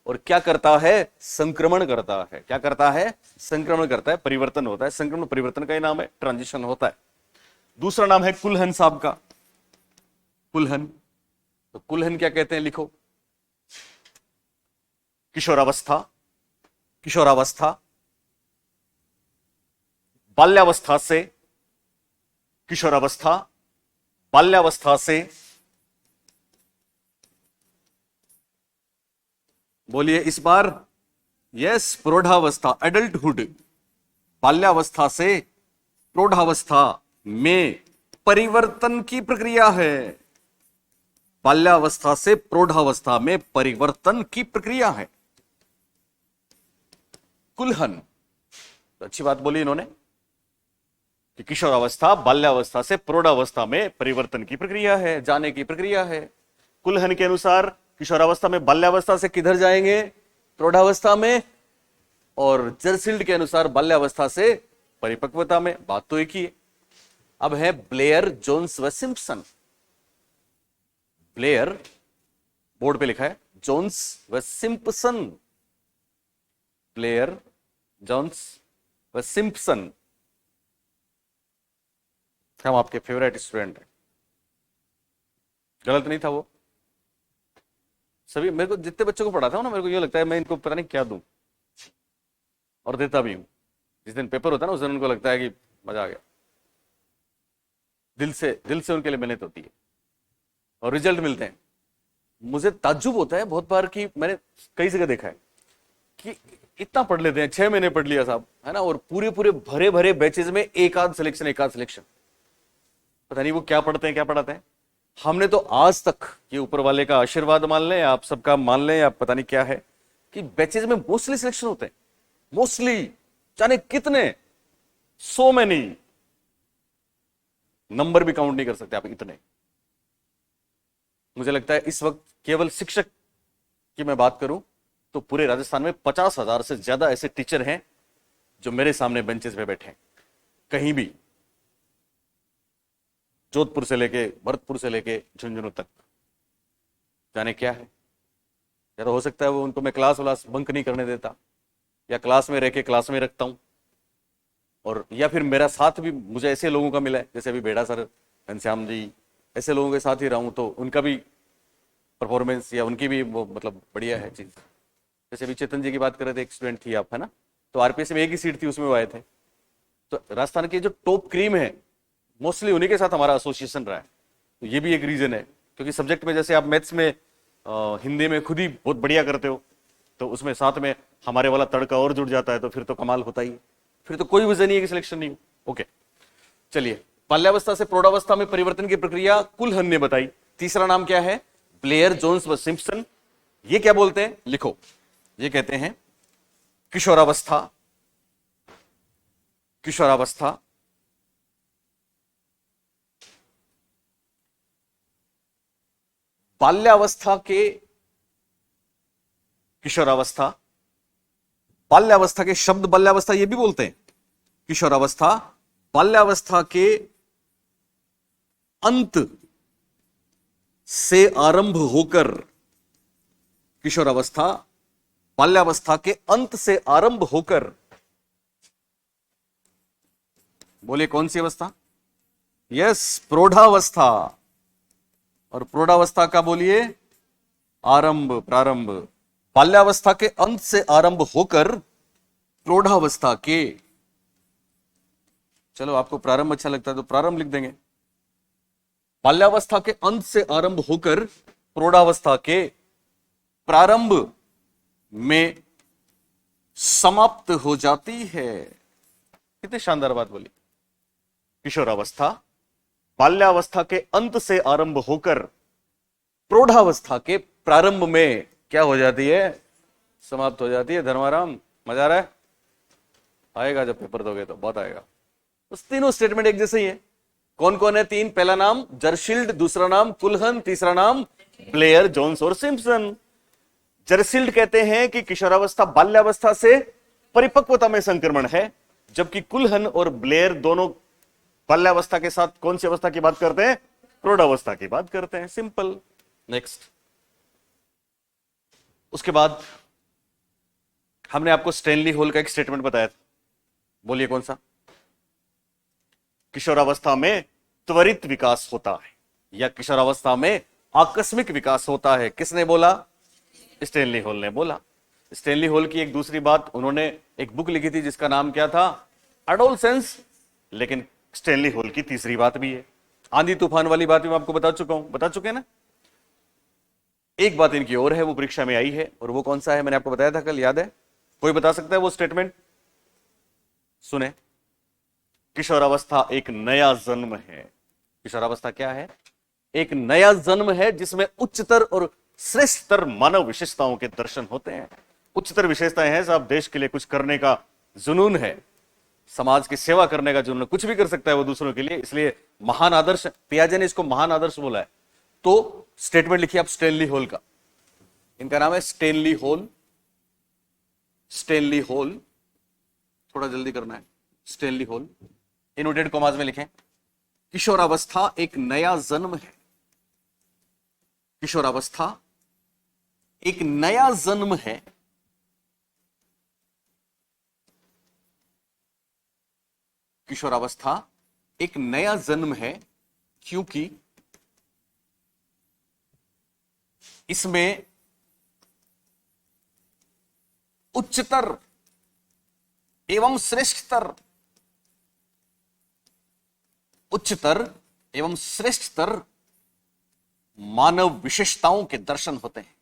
और क्या करता है? संक्रमण करता है। क्या करता है? संक्रमण करता है, परिवर्तन होता है। संक्रमण परिवर्तन का ही नाम है, ट्रांजिशन होता है। दूसरा नाम है कुलहन साहब का, कुलहन। तो कुलहन क्या कहते हैं? लिखो। किशोरावस्था, किशोरावस्था, बाल्यावस्था से, किशोरावस्था, बाल्यावस्था से, बोलिए इस बार, यस, प्रौढ़ावस्था, एडल्टहुड। बाल्यावस्था से प्रौढ़ावस्था में परिवर्तन की प्रक्रिया है। बाल्यावस्था से प्रौढ़ावस्था में परिवर्तन की प्रक्रिया है। कुलहन। तो अच्छी बात बोली इन्होंने कि किशोरावस्था बाल्यावस्था से प्रौढ़ावस्था में परिवर्तन की प्रक्रिया है, जाने की प्रक्रिया है। कुलहन के अनुसार किशोरावस्था में बाल्यावस्था से किधर जाएंगे? प्रौढ़ावस्था में। और जर्सिल्ड के अनुसार बाल्यावस्था से परिपक्वता में। बात तो एक ही है। अब है ब्लेयर, जोन्स व सिम्पसन। ब्लेयर, बोर्ड पे लिखा है, जोन्स व सिम्पसन। ब्लेयर, जोन्स व सिम्पसन। हम आपके फेवरेट स्टूडेंट हैं। गलत नहीं था वो। सभी, मेरे को जितने बच्चों को पढ़ाता हूं ना, मेरे को ये लगता है मैं इनको पता नहीं क्या दूं, और देता भी हूं। जिस दिन पेपर होता है ना, उस दिन उनको लगता है कि मजा आ गया। दिल से उनके लिए मेहनत होती है और रिजल्ट मिलते हैं। मुझे ताज्जुब होता है बहुत बार कि मैंने कई जगह देखा है कि इतना पढ़ लेते हैं, 6 महीने पढ़ लिया साहब, है ना, और पूरे पूरे भरे भरे बैचेज में एक आध सिलेक्शन। पता नहीं वो क्या पढ़ते हैं, क्या पढ़ाते हैं। हमने तो आज तक, ये ऊपर वाले का आशीर्वाद मान लें, आप सबका मान लें, आप पता नहीं क्या है, कि बैचेज में मोस्टली सिलेक्शन होते हैं। मोस्टली, जाने कितने, सो मैनी, नंबर भी काउंट नहीं कर सकते आप, इतने। मुझे लगता है इस वक्त केवल शिक्षक की मैं बात करूं तो पूरे राजस्थान में 50,000 से ज्यादा ऐसे टीचर हैं जो मेरे सामने बेंचेस पे बैठे हैं। कहीं भी, जोधपुर से लेके, भरतपुर से लेके झुंझुनू तक। जाने क्या है? या तो हो सकता है वो, उनको मैं क्लास बंक नहीं करने देता, या क्लास में रह के क्लास में रखता हूं, और या फिर मेरा साथ भी मुझे ऐसे लोगों का मिला है, जैसे अभी बेड़ा सर, घनश्याम जी, ऐसे लोगों के साथ ही रहा हूं, तो उनका भी परफॉर्मेंस या उनकी भी वो मतलब बढ़िया है चीज। जैसे अभी चेतन जी की बात कर रहे थे, एक स्टूडेंट थी आप, है ना, तो आरपीएस में एक ही सीट थी, उसमें वो आए थे। तो राजस्थान की जो टॉप क्रीम है, मोस्टली उन्हीं के साथ हमारा एसोसिएशन रहा है। तो ये भी एक रीजन है, क्योंकि सब्जेक्ट में जैसे आप मैथ्स में, हिंदी में खुद ही बहुत बढ़िया करते हो, तो उसमें साथ में हमारे वाला तड़का और जुड़ जाता है, तो फिर तो कमाल होता ही है। फिर तो कोई वजह नहीं है कि सिलेक्शन नहीं हो। ओके, चलिए। बाल्यावस्था से प्रौढ़ावस्था में परिवर्तन की प्रक्रिया कुलहन ने बताई। तीसरा नाम क्या है? ब्लेयर, जोन्स व सिम्पसन। ये क्या बोलते हैं? लिखो। ये कहते हैं किशोरावस्था, किशोरावस्था, बाल्यावस्था के, किशोरावस्था, बाल्यावस्था के शब्द, बाल्यावस्था ये भी बोलते हैं। किशोरावस्था, बाल्यावस्था के अंत से आरंभ होकर, किशोरावस्था बाल्यावस्था के अंत से आरंभ होकर, बोले कौन सी अवस्था? यस, प्रौढ़ावस्था। और प्रौढ़ावस्था का बोलिए आरंभ, प्रारंभ। बाल्यावस्था के अंत से आरंभ होकर प्रौढ़ावस्था के, चलो आपको प्रारंभ अच्छा लगता है तो प्रारंभ लिख देंगे। बाल्यावस्था के अंत से आरंभ होकर प्रौढ़ावस्था के प्रारंभ में समाप्त हो जाती है। कितनी शानदार बात बोली। किशोरावस्था बाल्यावस्था के अंत से आरंभ होकर प्रौढ़ावस्था के प्रारंभ में क्या हो जाती है? समाप्त हो जाती है। धर्माराम मजा आ रहा है? आएगा जब पेपर दोगे तो बहुत आएगा। उस तीनों स्टेटमेंट एक जैसे ही है। कौन कौन है तीन? पहला नाम जर्शिल्ड, दूसरा नाम कुलहन, तीसरा नाम ब्लेयर, जोन्स और सिम्पसन। जर्शिल्ड कहते हैं कि किशोरावस्था बाल्यावस्था से परिपक्वता में संक्रमण है, जबकि कुलहन और ब्लेयर दोनों बाल्यावस्था के साथ कौन सी अवस्था की बात करते हैं? प्रौढ़ावस्था की बात करते हैं। सिंपल। नेक्स्ट। उसके बाद हमने आपको स्टैनली हॉल का एक स्टेटमेंट बताया था, बोलिए कौन सा? किशोरावस्था में त्वरित विकास होता है या किशोरावस्था में आकस्मिक विकास होता है। किसने बोला? स्टैनली हॉल ने बोला। स्टैनली हॉल की एक दूसरी बात, उन्होंने एक बुक लिखी थी जिसका नाम क्या था? एडोलसेंस। लेकिन स्टैनली हॉल की तीसरी बात भी है। आंधी तूफान वाली बात भी मैं आपको बता चुके हैं ना। एक बात इनकी और है, वो परीक्षा में आई है, और वो कौन सा है? मैंने आपको बताया था कल, याद है? कोई बता सकता है वो स्टेटमेंट? सुने, किशोरावस्था एक नया जन्म है। किशोरावस्था क्या है? एक नया जन्म है जिसमें उच्चतर और श्रेष्ठतर मानव विशेषताओं के दर्शन होते हैं। उच्चतर विशेषताएं हैं साहब, देश के लिए कुछ करने का जुनून है, समाज की सेवा करने का जुनून, कुछ भी कर सकता है वो दूसरों के लिए, इसलिए महान आदर्श। पियाजे ने इसको महान आदर्श बोला है। तो स्टेटमेंट लिखिए आप स्टैनली हॉल का। इनका नाम है स्टैनली हॉल। स्टैनली हॉल, थोड़ा जल्दी करना है। स्टैनली हॉल इनवर्टेड कॉमास में लिखें। किशोरावस्था एक नया जन्म है। किशोरावस्था एक नया जन्म है किशोरावस्था एक नया जन्म है क्योंकि इसमें उच्चतर एवं श्रेष्ठतर मानव विशेषताओं के दर्शन होते हैं।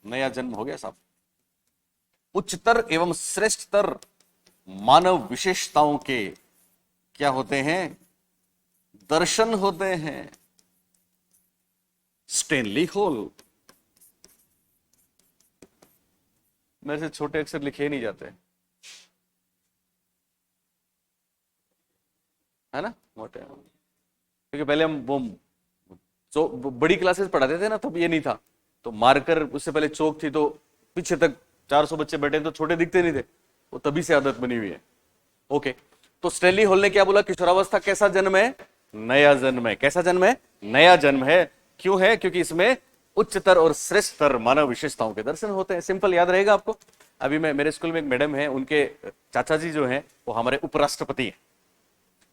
नया जन्म हो गया साहब। उच्चतर एवं श्रेष्ठतर मानव विशेषताओं के क्या होते हैं? दर्शन होते हैं। Stanley hall. मेरे से छोटे अक्षर लिखे नहीं जाते, है ना, मोटे। क्योंकि पहले हम वो बड़ी क्लासेस पढ़ाते थे ना, तब ये नहीं था, तो मार्कर, उससे पहले चौक थी, तो पीछे तक 400 बच्चे बैठे तो छोटे दिखते नहीं थे, वो तभी से आदत बनी हुई है। ओके, तो स्टैनली हॉल ने क्या बोला? किशोरावस्था कैसा जन्म है? नया जन्म है। कैसा जन्म है? नया जन्म है। क्यों है? क्योंकि इसमें उच्चतर और श्रेष्ठतर मानव विशेषताओं के दर्शन होते हैं। सिंपल, याद रहेगा आपको। अभी मेरे स्कूल में एक मैडम है, उनके चाचा जी जो हैं वो हमारे उपराष्ट्रपति हैं।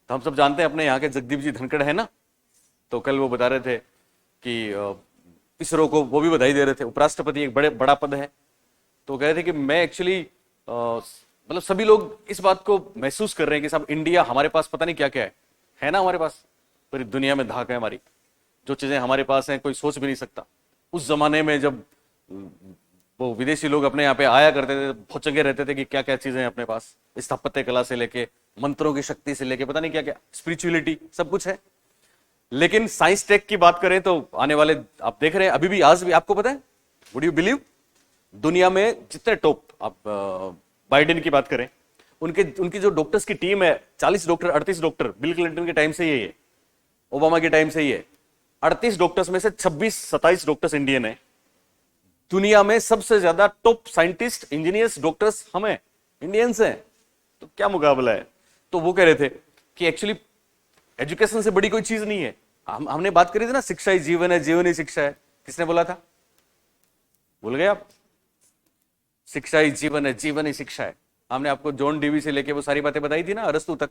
तो हम सब जानते हैं अपने यहाँ के जगदीप जी धनखड़ है ना, तो कल वो बता रहे थे कि इसरो को वो भी बधाई दे रहे थे। उपराष्ट्रपति एक बड़ा पद है। तो कह रहे थे कि मैं एक्चुअली मतलब सभी लोग इस बात को महसूस कर रहे हैं कि साहब इंडिया, हमारे पास पता नहीं क्या क्या है ना, हमारे पास पूरी दुनिया में धाक है हमारी। जो चीजें हमारे पास हैं कोई सोच भी नहीं सकता। उस जमाने में जब वो विदेशी लोग अपने यहाँ पे आया करते थे, भौचंगे रहते थे कि क्या क्या चीजें हैं अपने पास, स्थापत्य कला से लेके मंत्रों की शक्ति से लेके पता नहीं क्या क्या, स्पिरिचुअलिटी, सब कुछ है। लेकिन साइंस टेक की बात करें तो आने वाले, आप देख रहे हैं अभी भी, आज भी, आपको पता है, वुड यू बिलीव, दुनिया में जितने टॉप, आप बाइडेन की बात करें, उनकी जो डॉक्टर्स की टीम है, 40 डॉक्टर, 38 डॉक्टर, बिल क्लिंटन के टाइम से ही है, ओबामा के टाइम से ही है। 38 डॉक्टर्स में से 26-27 डॉक्टर्स इंडियन है। दुनिया में सबसे ज्यादा टॉप साइंटिस्ट, इंजीनियर्स, डॉक्टर्स हम हैं, इंडियंस हैं। तो क्या मुकाबला है। तो वो कह रहे थे कि एक्चुअली एजुकेशन से बड़ी कोई चीज नहीं है। हमने बात करी थी ना, शिक्षा ही जीवन है, जीवन ही शिक्षा है। किसने बोला था? भूल गए आप? शिक्षा ही जीवन है, जीवन ही शिक्षा है। हमने आपको जॉन डीवी से लेके वो सारी बातें बताई थी ना, अरस्तु तक।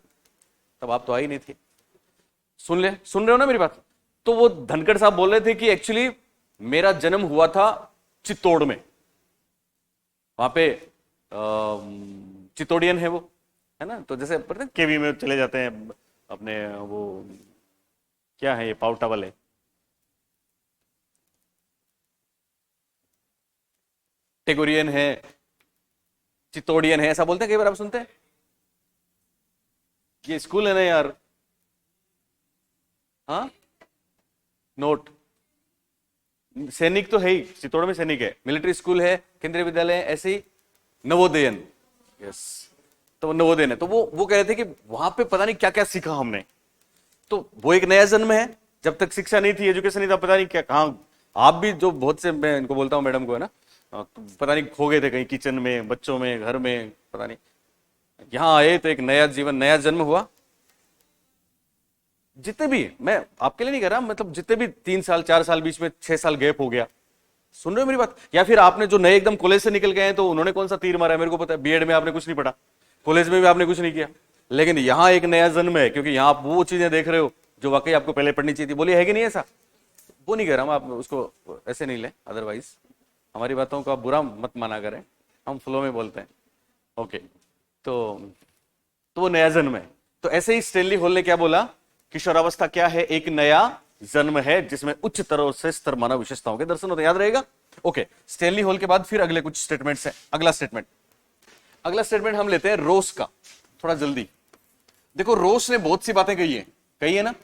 तब आप तो आई नहीं थी। सुन रहे हो ना मेरी बात? तो वो धनखड़ साहब बोल रहे थे कि एक्चुअली मेरा जन्म हुआ था चित्तौड़ में, वहां पे चित्तौड़ियन है वो, है ना। तो जैसे पता है केवी में चले जाते हैं अपने, वो क्या है ये पावटा वाले, टेगोरियन है, चित्तौड़ियन है, ऐसा बोलते हैं कई बार, आप सुनते हैं? ये स्कूल है ना यार। हाँ, नोट, सैनिक तो है ही, चित्तौड़ में सैनिक है, मिलिट्री स्कूल है, केंद्रीय विद्यालय है, ऐसे ही नवोदयन। यस, तो नवोदयन है। तो वो कह रहे थे कि वहां पे पता नहीं क्या क्या सीखा हमने। तो वो एक नया जन्म है, जब तक शिक्षा नहीं थी, एजुकेशन नहीं था, पता नहीं क्या कहाँ। आप भी जो बहुत से, मैं इनको बोलता हूँ मैडम को, है ना, पता नहीं खो गए थे कहीं किचन में, बच्चों में, घर में, पता नहीं। यहां आए तो एक नया जीवन, नया जन्म हुआ। जितने भी, मैं आपके लिए नहीं कह रहा, मतलब जितने भी 3 साल 4 साल बीच में 6 साल गैप हो गया, सुन रहे हो मेरी बात? या फिर आपने जो नए एकदम कॉलेज से निकल गए हैं, तो उन्होंने कौन सा तीर मारा है मेरे को पता है, बीएड में आपने कुछ नहीं पढ़ा, कॉलेज में भी आपने कुछ नहीं किया, लेकिन यहाँ एक नया जन्म है, क्योंकि यहाँ आप वो चीजें देख रहे हो जो वाकई आपको पहले पढ़नी चाहिए थी। बोलिए है कि नहीं ऐसा? वो नहीं कह रहा हूं, आप उसको ऐसे नहीं ले, अदरवाइज हमारी बातों को आप बुरा मत माना करें, हम फ्लो में बोलते हैं। ओके, तो वो नया जन्म है। तो ऐसे ही स्टेनली हॉल ने क्या बोला, किशोरावस्था क्या है? एक नया जन्म है जिसमें उच्चतर और श्रेष्ठतर मानव विशेषताओं के दर्शन होते हैं। याद रहेगा? ओके, स्टेनली हॉल के बाद फिर अगले कुछ स्टेटमेंट्स हैं। अगला स्टेटमेंट हम लेते हैं रोस का, थोड़ा जल्दी। देखो, रोस ने बहुत सी बातें कही है ना,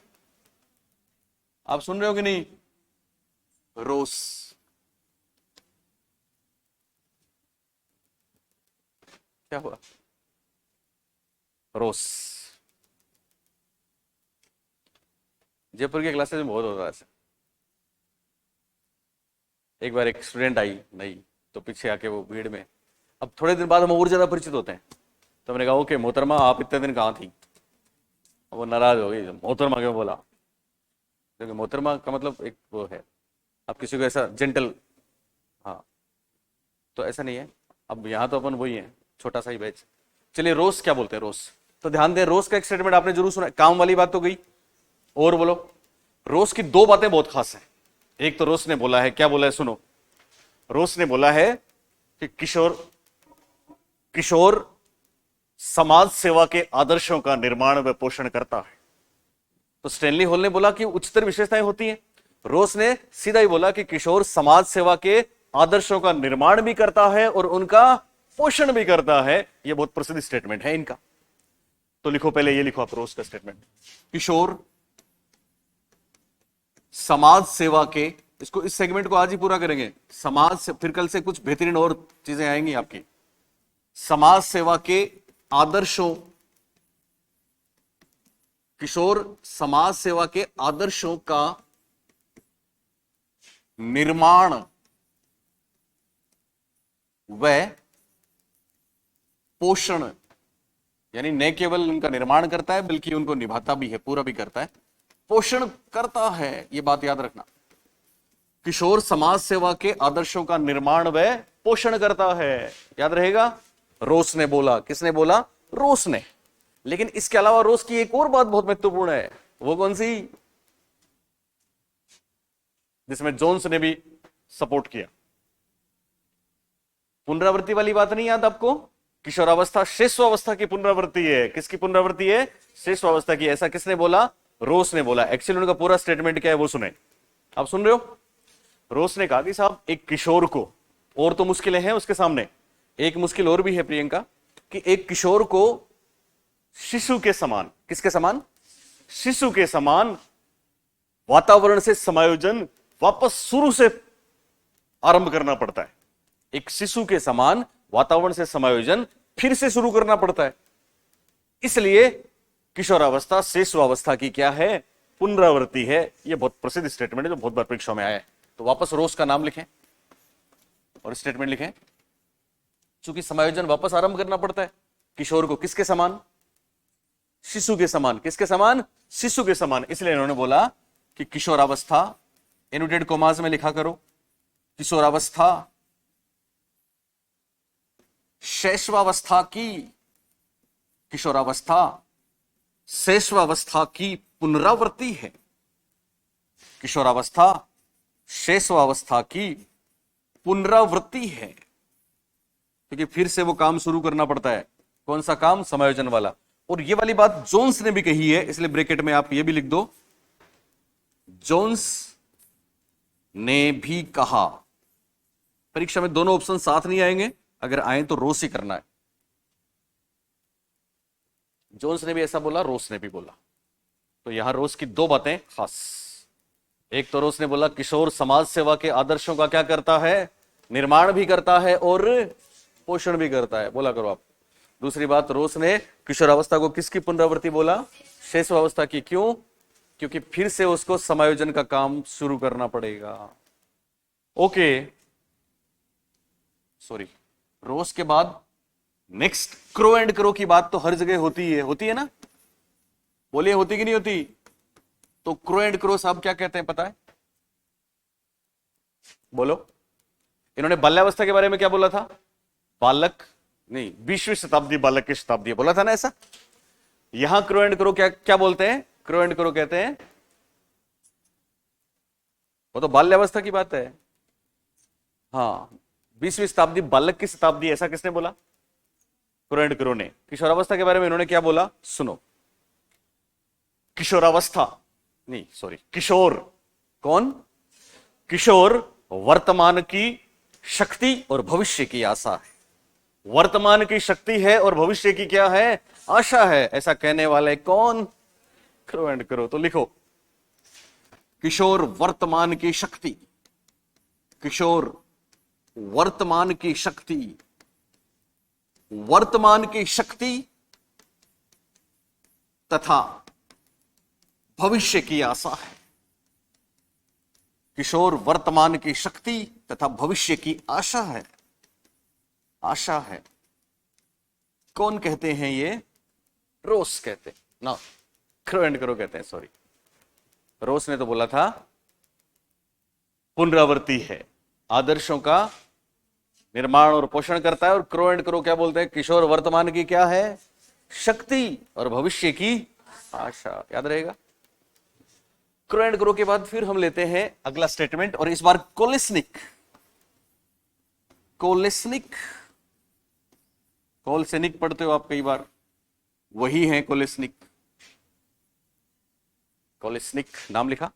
आप सुन रहे हो कि नहीं? रोस, क्या हुआ? रोस जयपुर के क्लासेस में बहुत होता है ऐसे। एक बार एक स्टूडेंट आई नई, तो पीछे आके वो भीड़ में, अब थोड़े दिन बाद हम और ज्यादा परिचित होते हैं, तो मैंने कहा ओके मोहतरमा, आप इतने दिन कहाँ थी? वो नाराज हो गई, मोहतरमा क्यों बोला? क्योंकि मोहतरमा का मतलब एक वो है, आप किसी को ऐसा जेंटल, हाँ, तो ऐसा नहीं है। अब यहाँ तो अपन वही है, छोटा सा ही बैच। चलिए, रोस क्या बोलते हैं? रोस, तो ध्यान दें, रोस का एक स्टेटमेंट आपने जरूर सुना। काम वाली बात तो गई, और बोलो। रोस की 2 बातें बहुत खास है। एक तो रोस ने बोला है, क्या बोला है सुनो। रोस ने बोला है कि किशोर समाज सेवा के आदर्शों का निर्माण व पोषण करता है। तो स्टेनली हॉल ने बोला कि उच्चतर विशेषताएं होती हैं, रोस ने सीधा ही बोला कि किशोर समाज सेवा के आदर्शों का निर्माण भी करता है और उनका पोषण भी करता है। यह बहुत प्रसिद्ध स्टेटमेंट है इनका। तो लिखो, पहले ये लिखो आप रोस का स्टेटमेंट, किशोर समाज सेवा के, इसको, इस सेगमेंट को आज ही पूरा करेंगे, समाज से, फिर कल से कुछ बेहतरीन और चीजें आएंगी आपकी। समाज सेवा के आदर्शों, किशोर समाज सेवा के आदर्शों का निर्माण व पोषण, यानी न केवल उनका निर्माण करता है बल्कि उनको निभाता भी है, पूरा भी करता है, पोषण करता है। यह बात याद रखना, किशोर समाज सेवा के आदर्शों का निर्माण व पोषण करता है। याद रहेगा? रोस ने बोला। किसने बोला? रोस ने। लेकिन इसके अलावा रोस की एक और बात बहुत महत्वपूर्ण है। वो कौन सी? जिसमें जोन्स ने भी सपोर्ट किया। पुनरावृत्ति वाली बात नहीं याद आपको? किशोरावस्था श्रेष्ठावस्था की पुनरावृत्ति है। किसकी पुनरावृत्ति है? श्रेष्ठावस्था की। ऐसा किसने बोला? रोस ने बोला। एक्चुअली उनका पूरा स्टेटमेंट क्या है वो सुने। आप सुन रहे हो? रोस ने कहा कि साहब, एक किशोर को, और तो मुश्किलें हैं उसके सामने, एक मुश्किल और भी है प्रियंका, कि एक किशोर को शिशु के समान, किसके समान? शिशु के समान वातावरण से समायोजन वापस शुरू से आरंभ करना पड़ता है। एक शिशु के समान वातावरण से समायोजन फिर से शुरू करना पड़ता है। इसलिए किशोरावस्था शिशुअवस्था की क्या है? पुनरावृत्ति है। यह बहुत प्रसिद्ध स्टेटमेंट है जो बहुत बार परीक्षाओं में आया है। तो वापस रोस का नाम लिखें और स्टेटमेंट लिखें। चूंकि समायोजन वापस आरंभ करना पड़ता है, किशोर को किसके समान? शिशु के समान। किसके समान? शिशु के समान। इसलिए इन्होंने बोला कि किशोरावस्था, इनवर्टेड कॉमास में लिखा करो, किशोरावस्था शैशवावस्था की, किशोरावस्था शैशवावस्था की पुनरावृत्ति है। किशोरावस्था शैशवावस्था की पुनरावृत्ति है, क्योंकि फिर से वो काम शुरू करना पड़ता है। कौन सा काम? समायोजन वाला। और ये वाली बात जोन्स ने भी कही है, इसलिए ब्रैकेट में आप ये भी लिख दो, जोन्स ने भी कहा। परीक्षा में दोनों ऑप्शन साथ नहीं आएंगे, अगर आए तो रोज ही करना है। जोन्स ने भी ऐसा बोला, रोस ने भी बोला। तो यहां रोस की दो बातें खास। एक तो रोस ने बोला किशोर समाज सेवा के आदर्शों का क्या करता है, निर्माण भी करता है और पोषण भी करता है, बोला करो आप। दूसरी बात, रोस ने किशोरावस्था को किसकी पुनरावृत्ति बोला, शैशवावस्था की। क्यों? क्योंकि फिर से उसको समायोजन का काम शुरू करना पड़ेगा। ओके, सॉरी, रोस के बाद नेक्स्ट क्रो एंड क्रो की बात तो हर जगह होती है ना, बोलिए होती कि नहीं होती? तो क्रो एंड क्रो साहब क्या कहते हैं पता है? बोलो। इन्होंने बाल्यावस्था के बारे में क्या बोला था? बालक नहीं, 20वीं शताब्दी बालक की शताब्दी बोला था ना ऐसा। यहां क्रो एंड क्रो क्या क्या बोलते हैं? क्रो एंड क्रो कहते हैं, वो तो बाल्यावस्था की बात है। हाँ, 20वीं शताब्दी बालक की शताब्दी, ऐसा किसने बोला? क्रो एंड क्रो ने। किशोरावस्था के बारे में इन्होंने क्या बोला, सुनो। किशोरावस्था नहीं, सॉरी, किशोर। कौन? किशोर वर्तमान की शक्ति और भविष्य की आशा है। वर्तमान की शक्ति है और भविष्य की क्या है? आशा है। ऐसा कहने वाले कौन? Crow and crow. तो लिखो, किशोर वर्तमान की शक्ति, किशोर वर्तमान की शक्ति, वर्तमान की शक्ति तथा भविष्य की आशा है। किशोर वर्तमान की शक्ति तथा भविष्य की आशा है। आशा है। कौन कहते हैं ये? रोस कहते हैं ना, क्रो एंड क्रो कहते हैं, सॉरी। रोस ने तो बोला था पुनरावृत्ति है, आदर्शों का निर्माण और पोषण करता है, और क्रो एंड क्रो क्या बोलते हैं? किशोर वर्तमान की क्या है? शक्ति और भविष्य की आशा। याद रहेगा। क्रो एंड क्रो के बाद फिर हम लेते हैं अगला स्टेटमेंट, और इस बार कोलेस्निक। कोलेस्निक, कोलसेनिक पढ़ते हो आप कई बार, वही है कोलेस्निक। कोलेस्निक नाम लिखा।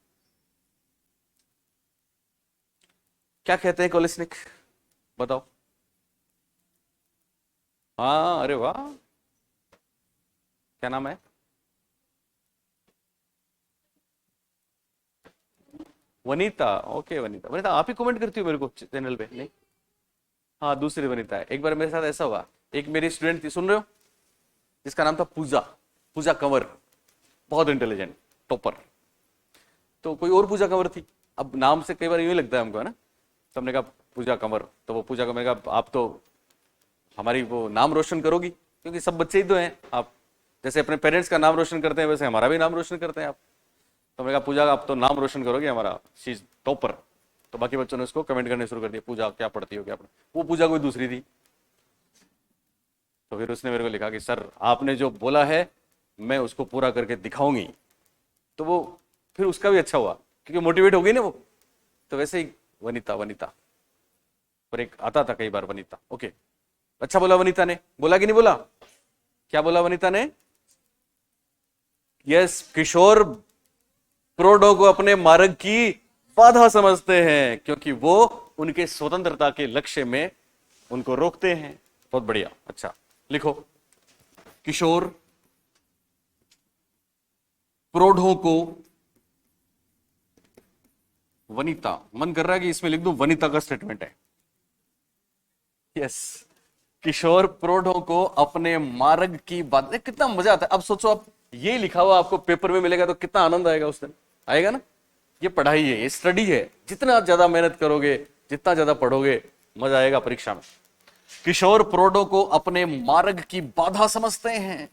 क्या कहते हैं कोलेस्निक, बताओ। हाँ, अरे वाह, क्या नाम है? वनीता। ओके वनीता, वनीता आप ही कमेंट करती हो मेरे को चैनल पे? नहीं, हाँ दूसरी वनीता है। एक बार मेरे साथ ऐसा हुआ, एक मेरी स्टूडेंट थी, सुन रहे हो, जिसका नाम था पूजा, पूजा कंवर, बहुत इंटेलिजेंट, टॉपर। तो कोई और पूजा कंवर थी। अब नाम से कई बार यूं ही लगता है हमको, है ना। तो हमने कहा पूजा कंवर, तो वो पूजा कंवर का, आप तो हमारी वो नाम रोशन करोगी, क्योंकि सब बच्चे ही तो हैं, आप जैसे अपने पेरेंट्स का नाम रोशन करते हैं वैसे हमारा भी नाम रोशन करते हैं आप। तो मैंने कहा पूजा आप तो नाम रोशन करोगे हमारा, शी इज टॉपर। तो बाकी बच्चों ने उसको कमेंट करने शुरू कर दिया, पूजा क्या पढ़ती हो, क्या पढ़ती। वो पूजा कोई दूसरी थी। तो फिर उसने मेरे को लिखा कि सर आपने जो बोला है मैं उसको पूरा करके दिखाऊंगी। तो वो फिर उसका भी अच्छा हुआ, क्योंकि मोटिवेट हो गई ना वो। तो वैसे ही वनीता, वनीता पर एक आता था कई बार वनीता। ओके, अच्छा बोला वनीता ने, बोला कि नहीं बोला? क्या बोला वनीता ने? यस, किशोर प्रोडो को अपने मार्ग की बाधा समझते हैं, क्योंकि वो उनके स्वतंत्रता के लक्ष्य में उनको रोकते हैं। बहुत बढ़िया। अच्छा लिखो, किशोर प्रोढ़ों को, वनीता, मन कर रहा है कि इसमें लिख दूं वनीता का स्टेटमेंट है। यस, किशोर प्रोढ़ों को अपने मार्ग की बात। कितना मजा आता है। अब सोचो, आप ये लिखा हुआ आपको पेपर में मिलेगा तो कितना आनंद आएगा उस दिन, आएगा ना। ये पढ़ाई है, ये स्टडी है, जितना ज्यादा मेहनत करोगे, जितना ज्यादा पढ़ोगे, मजा आएगा परीक्षा में। किशोर प्रोढ़ों को अपने मार्ग की बाधा समझते हैं।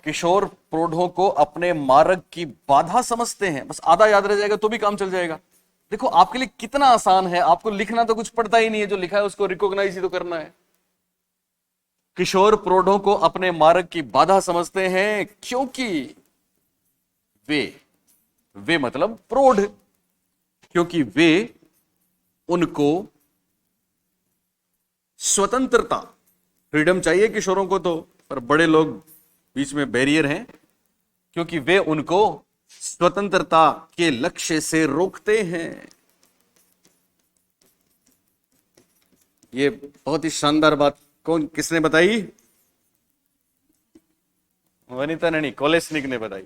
किशोर प्रोढ़ों को अपने मार्ग की बाधा समझते हैं। बस आधा याद रह जाएगा तो भी काम चल जाएगा। देखो आपके लिए कितना आसान है, आपको लिखना तो कुछ पड़ता ही नहीं है, जो लिखा है उसको रिकॉग्नाइज ही तो करना है। किशोर प्रोढ़ों को अपने मार्ग की बाधा समझते हैं, क्योंकि वे मतलब प्रौढ़, क्योंकि वे उनको स्वतंत्रता, फ्रीडम चाहिए किशोरों को तो, पर बड़े लोग बीच में बैरियर हैं, क्योंकि वे उनको स्वतंत्रता के लक्ष्य से रोकते हैं। ये बहुत ही शानदार बात किसने बताई? वनिता ने नहीं, कोलेस्निक ने बताई।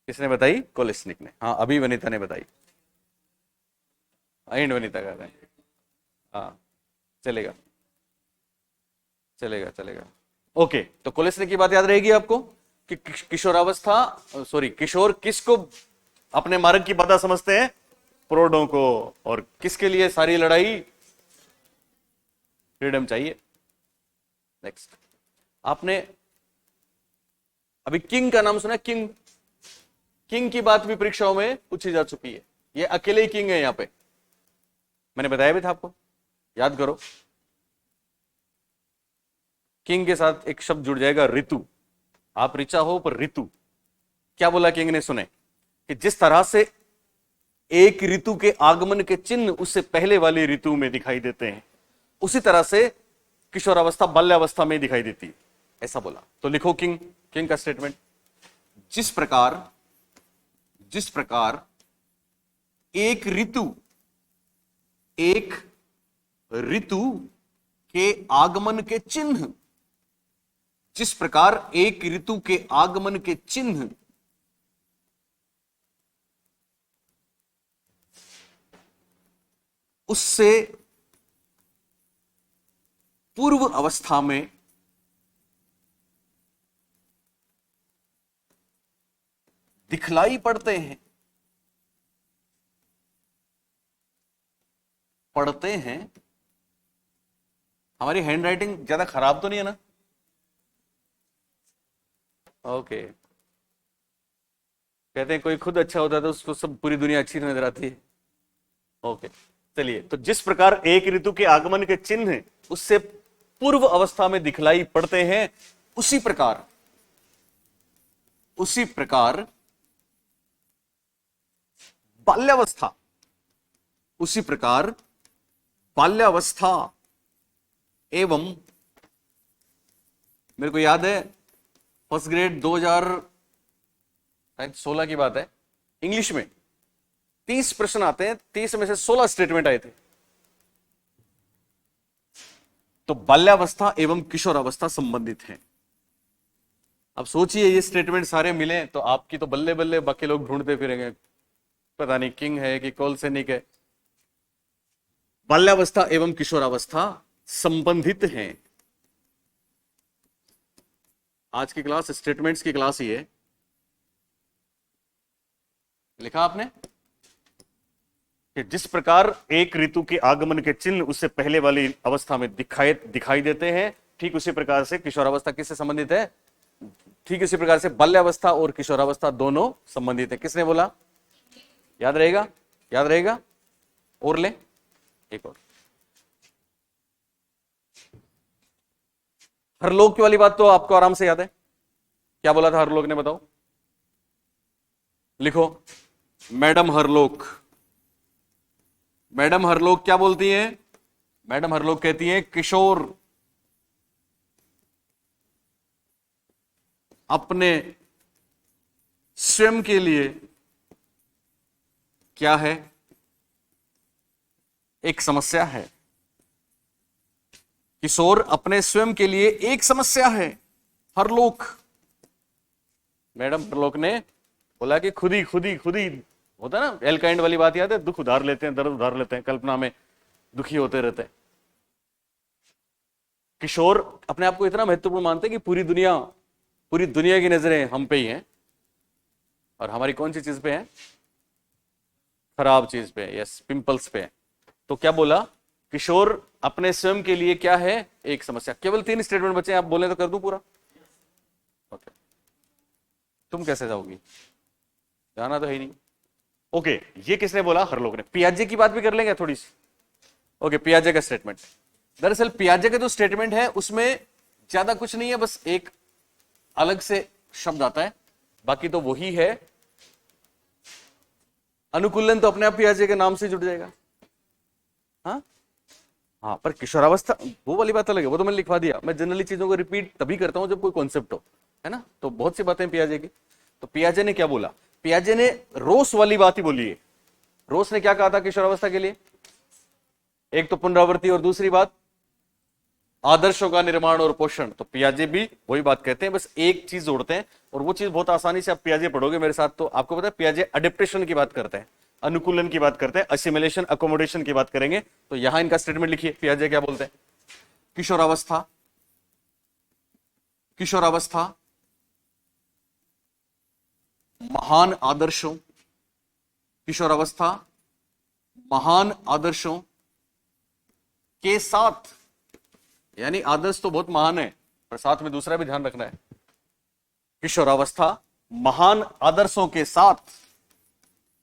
किसने बताई? कोलेस्निक ने। हाँ, अभी वनिता ने बताई। एंड वनिता कर रहे हैं। हाँ, चलेगा चलेगा चलेगा। ओके, तो कोलेस्निक की बात याद रहेगी आपको कि किशोरावस्था, सॉरी, किशोर किसको अपने मार्ग की बाधा समझते हैं? प्रोडों को। और किसके लिए सारी लड़ाई? फ्रीडम चाहिए। नेक्स्ट, आपने अभी किंग का नाम सुना? किंग, किंग की बात भी परीक्षाओं में पूछी जा चुकी है। ये अकेले ही किंग है यहां पे, मैंने बताया भी था आपको, याद करो। किंग के साथ एक शब्द जुड़ जाएगा, ऋतु। आप ऋचा हो पर ऋतु। क्या बोला किंग ने? सुने कि जिस तरह से एक ऋतु के आगमन के चिन्ह उससे पहले वाली ऋतु में दिखाई देते हैं, उसी तरह से किशोरावस्था बाल्यावस्था में दिखाई देती है, ऐसा बोला। तो लिखो किंग, किंग का स्टेटमेंट। जिस प्रकार एक ऋतु के आगमन के चिन्ह, जिस प्रकार एक ऋतु के आगमन के चिन्ह उससे पूर्व अवस्था में दिखलाई पड़ते हैं, हमारी हैंडराइटिंग ज्यादा खराब तो नहीं है ना? ओके, कहते हैं कोई खुद अच्छा होता है तो उसको सब पूरी दुनिया अच्छी नजर आती है। ओके, चलिए। तो जिस प्रकार एक ऋतु के आगमन के चिन्ह उससे पूर्व अवस्था में दिखलाई पड़ते हैं, उसी प्रकार बाल्यावस्था एवं, मेरे को याद है फर्स्ट ग्रेड 2016 की बात है, इंग्लिश में 30 प्रश्न आते हैं, 30 में से 16 स्टेटमेंट आए थे। तो बाल्यावस्था एवं किशोरावस्था संबंधित हैं। अब सोचिए ये स्टेटमेंट सारे मिले तो आपकी तो बल्ले बल्ले, बाकी लोग ढूंढते फिरेंगे, पता नहीं किंग है कि कोलसेनिक है। बाल्यावस्था एवं किशोरावस्था संबंधित हैं। आज की क्लास स्टेटमेंट्स की क्लास ही है। लिखा आपने कि जिस प्रकार एक ऋतु के आगमन के चिन्ह उससे पहले वाली अवस्था में दिखाई देते हैं, ठीक उसी प्रकार से किशोरावस्था किससे संबंधित है? ठीक इसी प्रकार से बाल्यावस्था और किशोरावस्था दोनों संबंधित है। किसने बोला? याद रहेगा, याद रहेगा। और ले एक और, हरलोक की वाली बात तो आपको आराम से याद है। क्या बोला था हरलोक ने? बताओ, लिखो। मैडम हरलोक, मैडम हरलोक क्या बोलती हैं? मैडम हरलोक कहती हैं किशोर अपने स्वयं के लिए क्या है? एक समस्या है। किशोर अपने स्वयं के लिए एक समस्या है। हरलोक, मैडम हरलोक ने बोला कि खुद ही होता ना, एलकाइंड वाली बात याद है? दुख उधार लेते हैं, दर्द उधार लेते हैं, कल्पना में दुखी होते रहते हैं। किशोर अपने आप को इतना महत्वपूर्ण मानते हैं कि पूरी दुनिया की नजरें हम पे ही हैं, और हमारी कौन सी चीज पे है? खराब चीज पे, यस, पिंपल्स पे। तो क्या बोला? किशोर अपने स्वयं के लिए क्या है? एक समस्या। केवल 3 स्टेटमेंट बचे, आप बोले तो कर दूं पूरा? ओके, तुम कैसे जाओगी? जाना तो है ही नहीं। ओके, ये किसने बोला? हरलोक ने। पियाजे की बात भी कर लेंगे थोड़ी सी। ओके, पियाजे का स्टेटमेंट। दरअसल पियाजे का जो स्टेटमेंट है उसमें ज्यादा कुछ नहीं है, बस एक अलग से शब्द आता है, बाकी तो वही है। अनुकूलन तो अपने आप पियाजे के नाम से जुड़ जाएगा। हाँ हाँ, पर किशोरावस्था वो वाली बात अलग है, वो तो मैंने लिखवा दिया। मैं जनरली चीजों को रिपीट तभी करता हूं जब कोई कॉन्सेप्ट हो, है ना? तो बहुत सी बातें पियाजे की। तो पियाजे ने क्या बोला? पियाजे ने रोस वाली बात ही बोली है। रोस ने क्या कहा था किशोरावस्था के लिए? एक तो पुनरावृत्ति और दूसरी बात आदर्शों का निर्माण और पोषण। तो पियाजे भी वही बात कहते हैं, बस एक चीज जोड़ते हैं और वो चीज बहुत आसानी से आप पियाजे पढ़ोगे मेरे साथ तो आपको पता है पियाजे अडेप्टेशन की बात करते हैं, अनुकूलन की बात करते हैं, असिमिलेशन अकोमोडेशन की बात करेंगे। तो यहां इनका स्टेटमेंट लिखिए पियाजे क्या बोलते हैं। किशोरावस्था, किशोरावस्था महान आदर्शों, किशोरावस्था महान आदर्शों के साथ, यानी आदर्श तो बहुत महान है पर साथ में दूसरा भी ध्यान रखना है। किशोरावस्था महान आदर्शों के साथ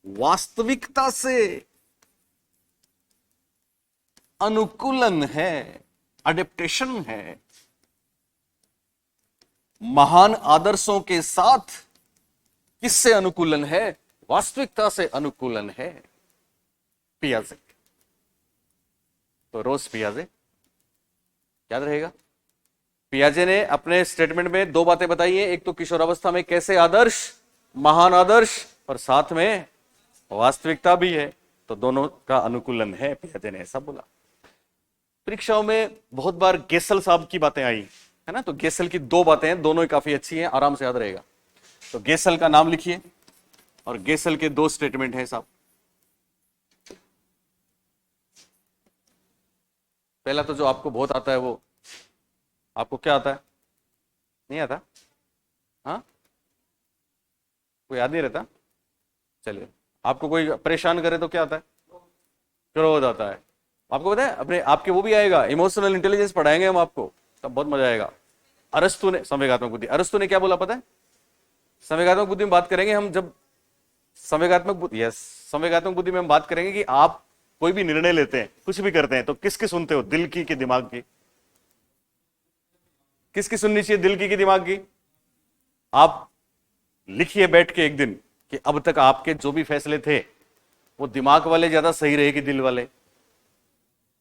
वास्तविकता से अनुकूलन है, अडेप्टेशन है। महान आदर्शों के साथ किससे अनुकूलन है? वास्तविकता से अनुकूलन है। पियाजे, तो रोज पियाजे याद रहेगा। पियाजे ने अपने स्टेटमेंट में दो बातें बताई हैं, एक तो किशोरावस्था में कैसे आदर्श, महान आदर्श, और साथ में वास्तविकता भी है, तो दोनों का अनुकूलन है, पियाजे ने ऐसा बोला। परीक्षाओं में बहुत बार गेसल साहब की बातें आई है ना, तो गेसल की दो बातें हैं, दोनों ही काफी अच्छी हैं, आराम से याद रहेगा। तो गेसल का नाम लिखिए और गेसल के दो स्टेटमेंट हैं साहब। पहला तो जो आपको बहुत आता है वो, आपको क्या आता है? नहीं आता? हाँ, कोई याद नहीं रहता? चलिए, आपको कोई परेशान करे तो क्या आता है? क्रोध आता है। आपको पता है अपने आपके वो भी आएगा, इमोशनल इंटेलिजेंस पढ़ाएंगे हम आपको, तब बहुत मजा आएगा। अरस्तु ने संवेगात्मक बुद्धि, अरस्तु ने क्या बोला पता है? संवेगात्मक बुद्धि में बात करेंगे हम, जब संवेगात्मक बुद्धि, यस, संवेगात्मक बुद्धि में हम बात करेंगे कि आप कोई भी निर्णय लेते हैं, कुछ भी करते हैं, तो किसकी सुनते हो, दिल की कि दिमाग की? किसकी सुननी चाहिए, दिल की कि दिमाग की? आप लिखिए बैठ के एक दिन कि अब तक आपके जो भी फैसले थे वो दिमाग वाले ज्यादा सही रहे कि दिल वाले।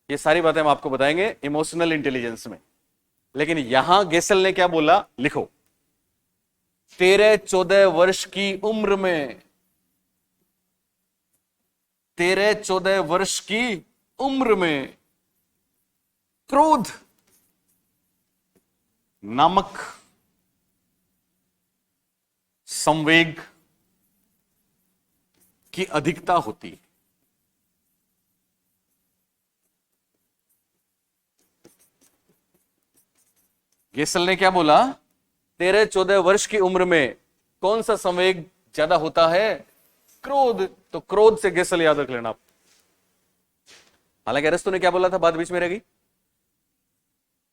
ये सारी बातें हम आपको बताएंगे इमोशनल इंटेलिजेंस में। लेकिन यहां गेसल ने क्या बोला, लिखो। 13-14 वर्ष की उम्र में, 13-14 वर्ष की उम्र में क्रोध नामक संवेग की अधिकता होती है। गेसल ने क्या बोला? 13-14 वर्ष की उम्र में कौन सा संवेग ज्यादा होता है? क्रोध। तो क्रोध से गेसल याद रख लेना आप। हालांकि अरस्तु ने क्या बोला था, बात बीच में रहेगी।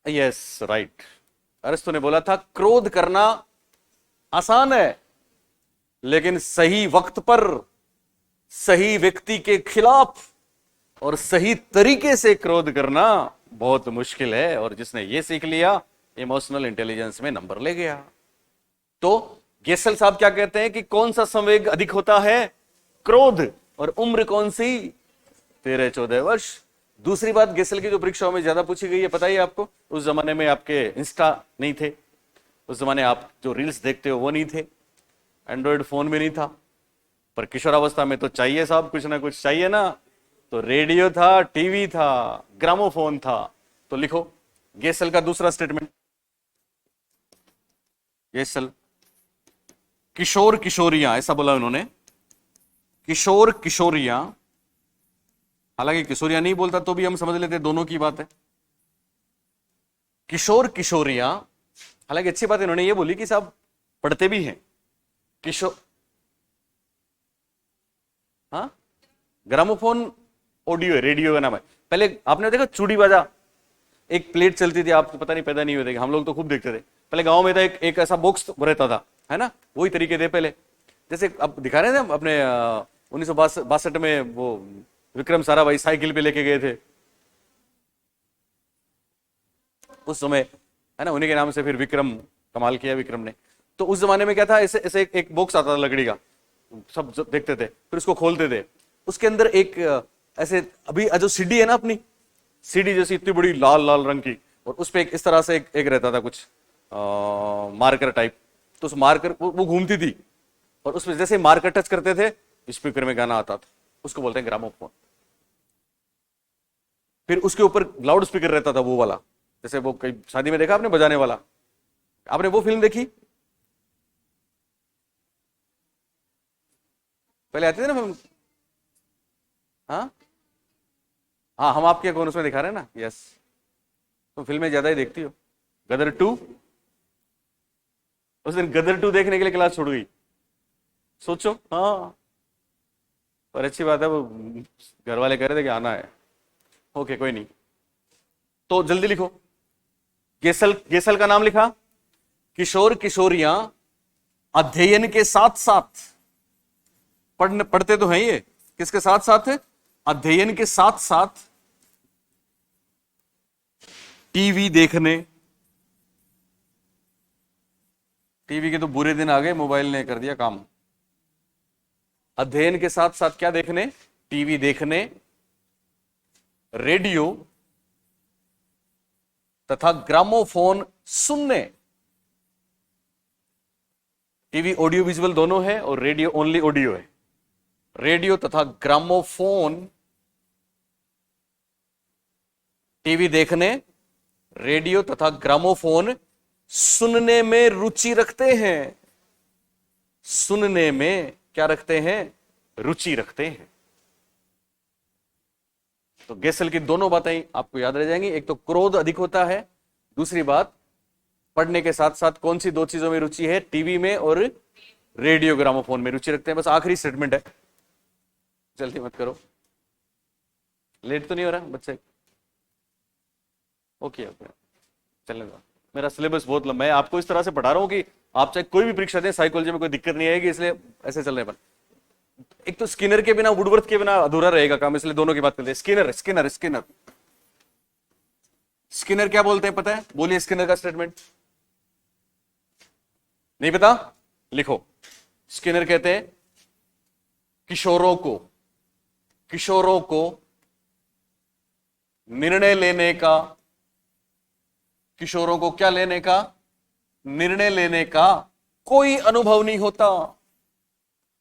Yes, right. अरस्तु ने बोला था क्रोध करना आसान है, लेकिन सही वक्त पर, सही व्यक्ति के खिलाफ और सही तरीके से क्रोध करना बहुत मुश्किल है। और जिसने ये सीख लिया, इमोशनल इंटेलिजेंस में नंबर ले गया। तो गेसल साहब क्या कहते हैं कि कौन सा संवेग अधिक होता है? क्रोध। और उम्र कौन सी? 13-14 वर्ष। दूसरी बात गेसल की जो परीक्षाओं में ज्यादा पूछी गई है, पता ही आपको, उस जमाने में आपके इंस्टा नहीं थे, उस जमाने आप जो रील्स देखते हो वो नहीं थे, एंड्रॉयड फोन भी नहीं था, पर किशोरावस्था में तो चाहिए साहब, कुछ ना कुछ चाहिए ना। तो रेडियो था, टीवी था, ग्रामोफोन था। तो लिखो गेसल का दूसरा स्टेटमेंट। गेसल, किशोर किशोरियां, ऐसा बोला उन्होंने, किशोर किशोरियां। हालांकि किशोरियां नहीं बोलता तो भी हम समझ लेते दोनों की बात है। किशोर किशोरियां, हालांकि अच्छी बात इन्होंने ये बोली कि साहब पढ़ते भी हैं। किशोर, हाँ, ग्रामोफोन ऑडियो है, रेडियो का नाम है। पहले आपने देखा चूड़ी बाजा, एक प्लेट चलती थी, आप तो पता नहीं पैदा नहीं हुए थे, हम लोग तो खूब देखते थे। पहले गांव में था एक ऐसा बॉक्स रहता था, है ना, वही तरीके थे पहले। जैसे अब दिखा रहे थे अपने 1962 में वो विक्रम साराभाई साइकिल पे लेके गए थे उस समय, है ना, उन्हीं के नाम से फिर विक्रम, कमाल किया विक्रम ने। तो उस जमाने में क्या था, ऐसे ऐसे एक बॉक्स आता था लकड़ी का, सब देखते थे, फिर उसको खोलते थे, उसके अंदर एक ऐसे, अभी जो सीडी है ना अपनी सीडी जैसी इतनी बड़ी लाल लाल रंग की, और उस पर इस तरह से एक रहता था कुछ मार्कर टाइप। तो उस मार्कर वो घूमती थी, और उसमें जैसे मार्कर टच करते थे स्पीकर में गाना आता था, उसको बोलते हैं ग्रामोफोन। फिर उसके ऊपर लाउड स्पीकर रहता था वो वाला, जैसे वो कई शादी में देखा आपने बजाने वाला, आपने वो फिल्म देखी? पहले आती थी ना फिल्म। हाँ हाँ, हम आपके कौन उसमें दिखा रहे हैं ना। यस, तुम फिल्में ज्यादा ही देखती हो। गदर 2, उस दिन गदर 2 देखने के लिए क्लास छोड़ गई, सोचो। हाँ, पर अच्छी बात है, वो घर वाले कह रहे थे कि आना है। ओके, कोई नहीं, तो जल्दी लिखो। गेसल, गेसल का नाम लिखा। किशोर किशोरियां अध्ययन के साथ साथ, पढ़ते तो हैं ये, किसके साथ साथ है? अध्ययन के साथ साथ टीवी देखने, टीवी के तो बुरे दिन आ गए, मोबाइल ने कर दिया काम। अध्ययन के साथ साथ क्या देखने? टीवी देखने, रेडियो तथा ग्रामोफोन सुनने। टीवी ऑडियो विजुअल दोनों है और रेडियो ओनली ऑडियो है। रेडियो तथा ग्रामोफोन, टीवी देखने, रेडियो तथा ग्रामोफोन सुनने में रुचि रखते हैं। सुनने में क्या रखते हैं? रुचि रखते हैं। तो गेसल की दोनों बातें आपको याद रह जाएंगी। एक तो क्रोध अधिक होता है, दूसरी बात पढ़ने के साथ साथ कौन सी दो चीजों में रुचि है? टीवी में और रेडियो ग्रामोफोन में रुचि रखते हैं। बस आखिरी स्टेटमेंट है, जल्दी मत करो, लेट तो नहीं हो रहा बच्चे? ओके ओके, चलने दो। मेरा सिलेबस बहुत लंबा है, आपको इस तरह से पढ़ा रहा हूं कि आप चाहे कोई भी परीक्षा दें, साइकोलॉजी में कोई दिक्कत नहीं आएगी, इसलिए ऐसे चलने पर। एक तो स्किनर के बिना, वुडवर्थ के बिना अधूरा रहेगा काम, इसलिए दोनों की बात करते हैं। स्किनर स्किनर स्किनर स्किनर क्या बोलते हैं पता है? बोलिए स्किनर का स्टेटमेंट। नहीं पता? लिखो। स्किनर कहते हैं किशोरों को निर्णय लेने का, किशोरों को क्या लेने का? निर्णय लेने का कोई अनुभव नहीं होता।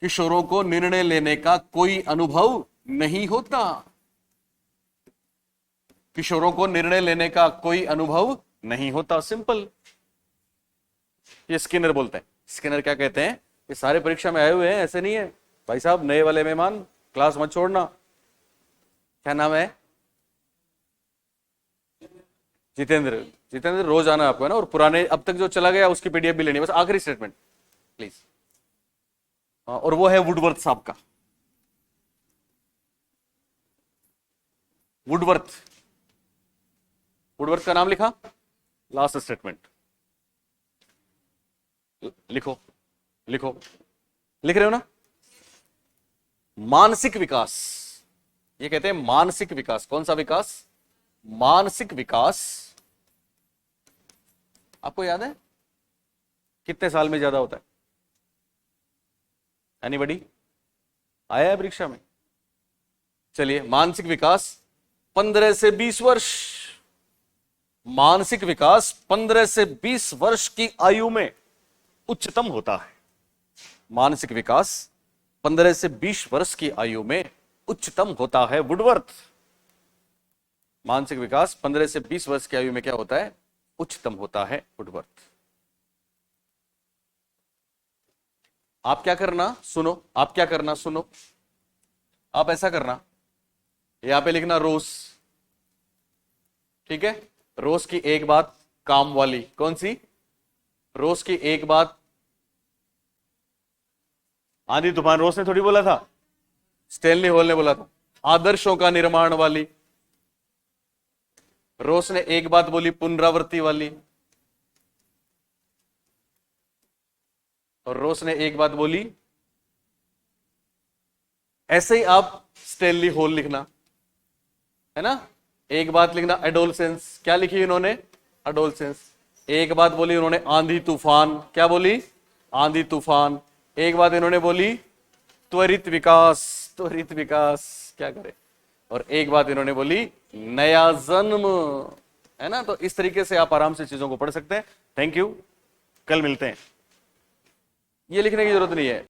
किशोरों को निर्णय लेने का कोई अनुभव नहीं होता। किशोरों को निर्णय लेने का कोई अनुभव नहीं होता, सिंपल। ये स्किनर बोलते हैं। स्किनर क्या कहते हैं? ये सारे परीक्षा में आए हुए हैं, ऐसे नहीं है भाई साहब, नए वाले मेहमान, क्लास मत छोड़ना। क्या नाम है? जितेंद्र। जितेंद्र रोज आना आपको है ना, और पुराने अब तक जो चला गया उसकी पीडीएफ भी लेनी है। बस आखिरी स्टेटमेंट प्लीज। और वो है वुडवर्थ साहब का। वुडवर्थ, वुडवर्थ का नाम लिखा, लास्ट स्टेटमेंट लिखो। लिखो, लिख रहे हो ना? मानसिक विकास, ये कहते हैं मानसिक विकास। कौन सा विकास? मानसिक विकास। आपको याद है कितने साल में ज्यादा होता है? एनीबडी? आया है परीक्षा में? चलिए, मानसिक विकास 15 से 20 वर्ष। मानसिक विकास 15 से 20 वर्ष की आयु में उच्चतम होता है। मानसिक विकास 15 से 20 वर्ष की आयु में उच्चतम होता है, वुडवर्थ। मानसिक विकास 15 से 20 वर्ष की आयु में क्या होता है? उच्चतम होता है, वुडवर्थ। आप क्या करना, सुनो, आप क्या करना, सुनो। आप ऐसा करना, यहां पे लिखना रोज, ठीक है? रोज की एक बात काम वाली। कौन सी? रोज की एक बात। आंधी तूफान रोज ने थोड़ी बोला था, स्टेनली हॉल ने बोला था। आदर्शों का निर्माण वाली। रोज ने एक बात बोली पुनरावृत्ति वाली, और रोज ने एक बात बोली। ऐसे ही आप स्टेनली हॉल लिखना, है ना? एक बात लिखना एडोलसेंस। क्या लिखी इन्होंने? एडोलसेंस। एक बात बोली उन्होंने आंधी तूफान। क्या बोली? आंधी तूफान। एक बात इन्होंने बोली त्वरित विकास। त्वरित विकास, क्या करे? और एक बात इन्होंने बोली नया जन्म, है ना? तो इस तरीके से आप आराम से चीजों को पढ़ सकते हैं। थैंक यू, कल मिलते हैं। ये लिखने की जरूरत नहीं है।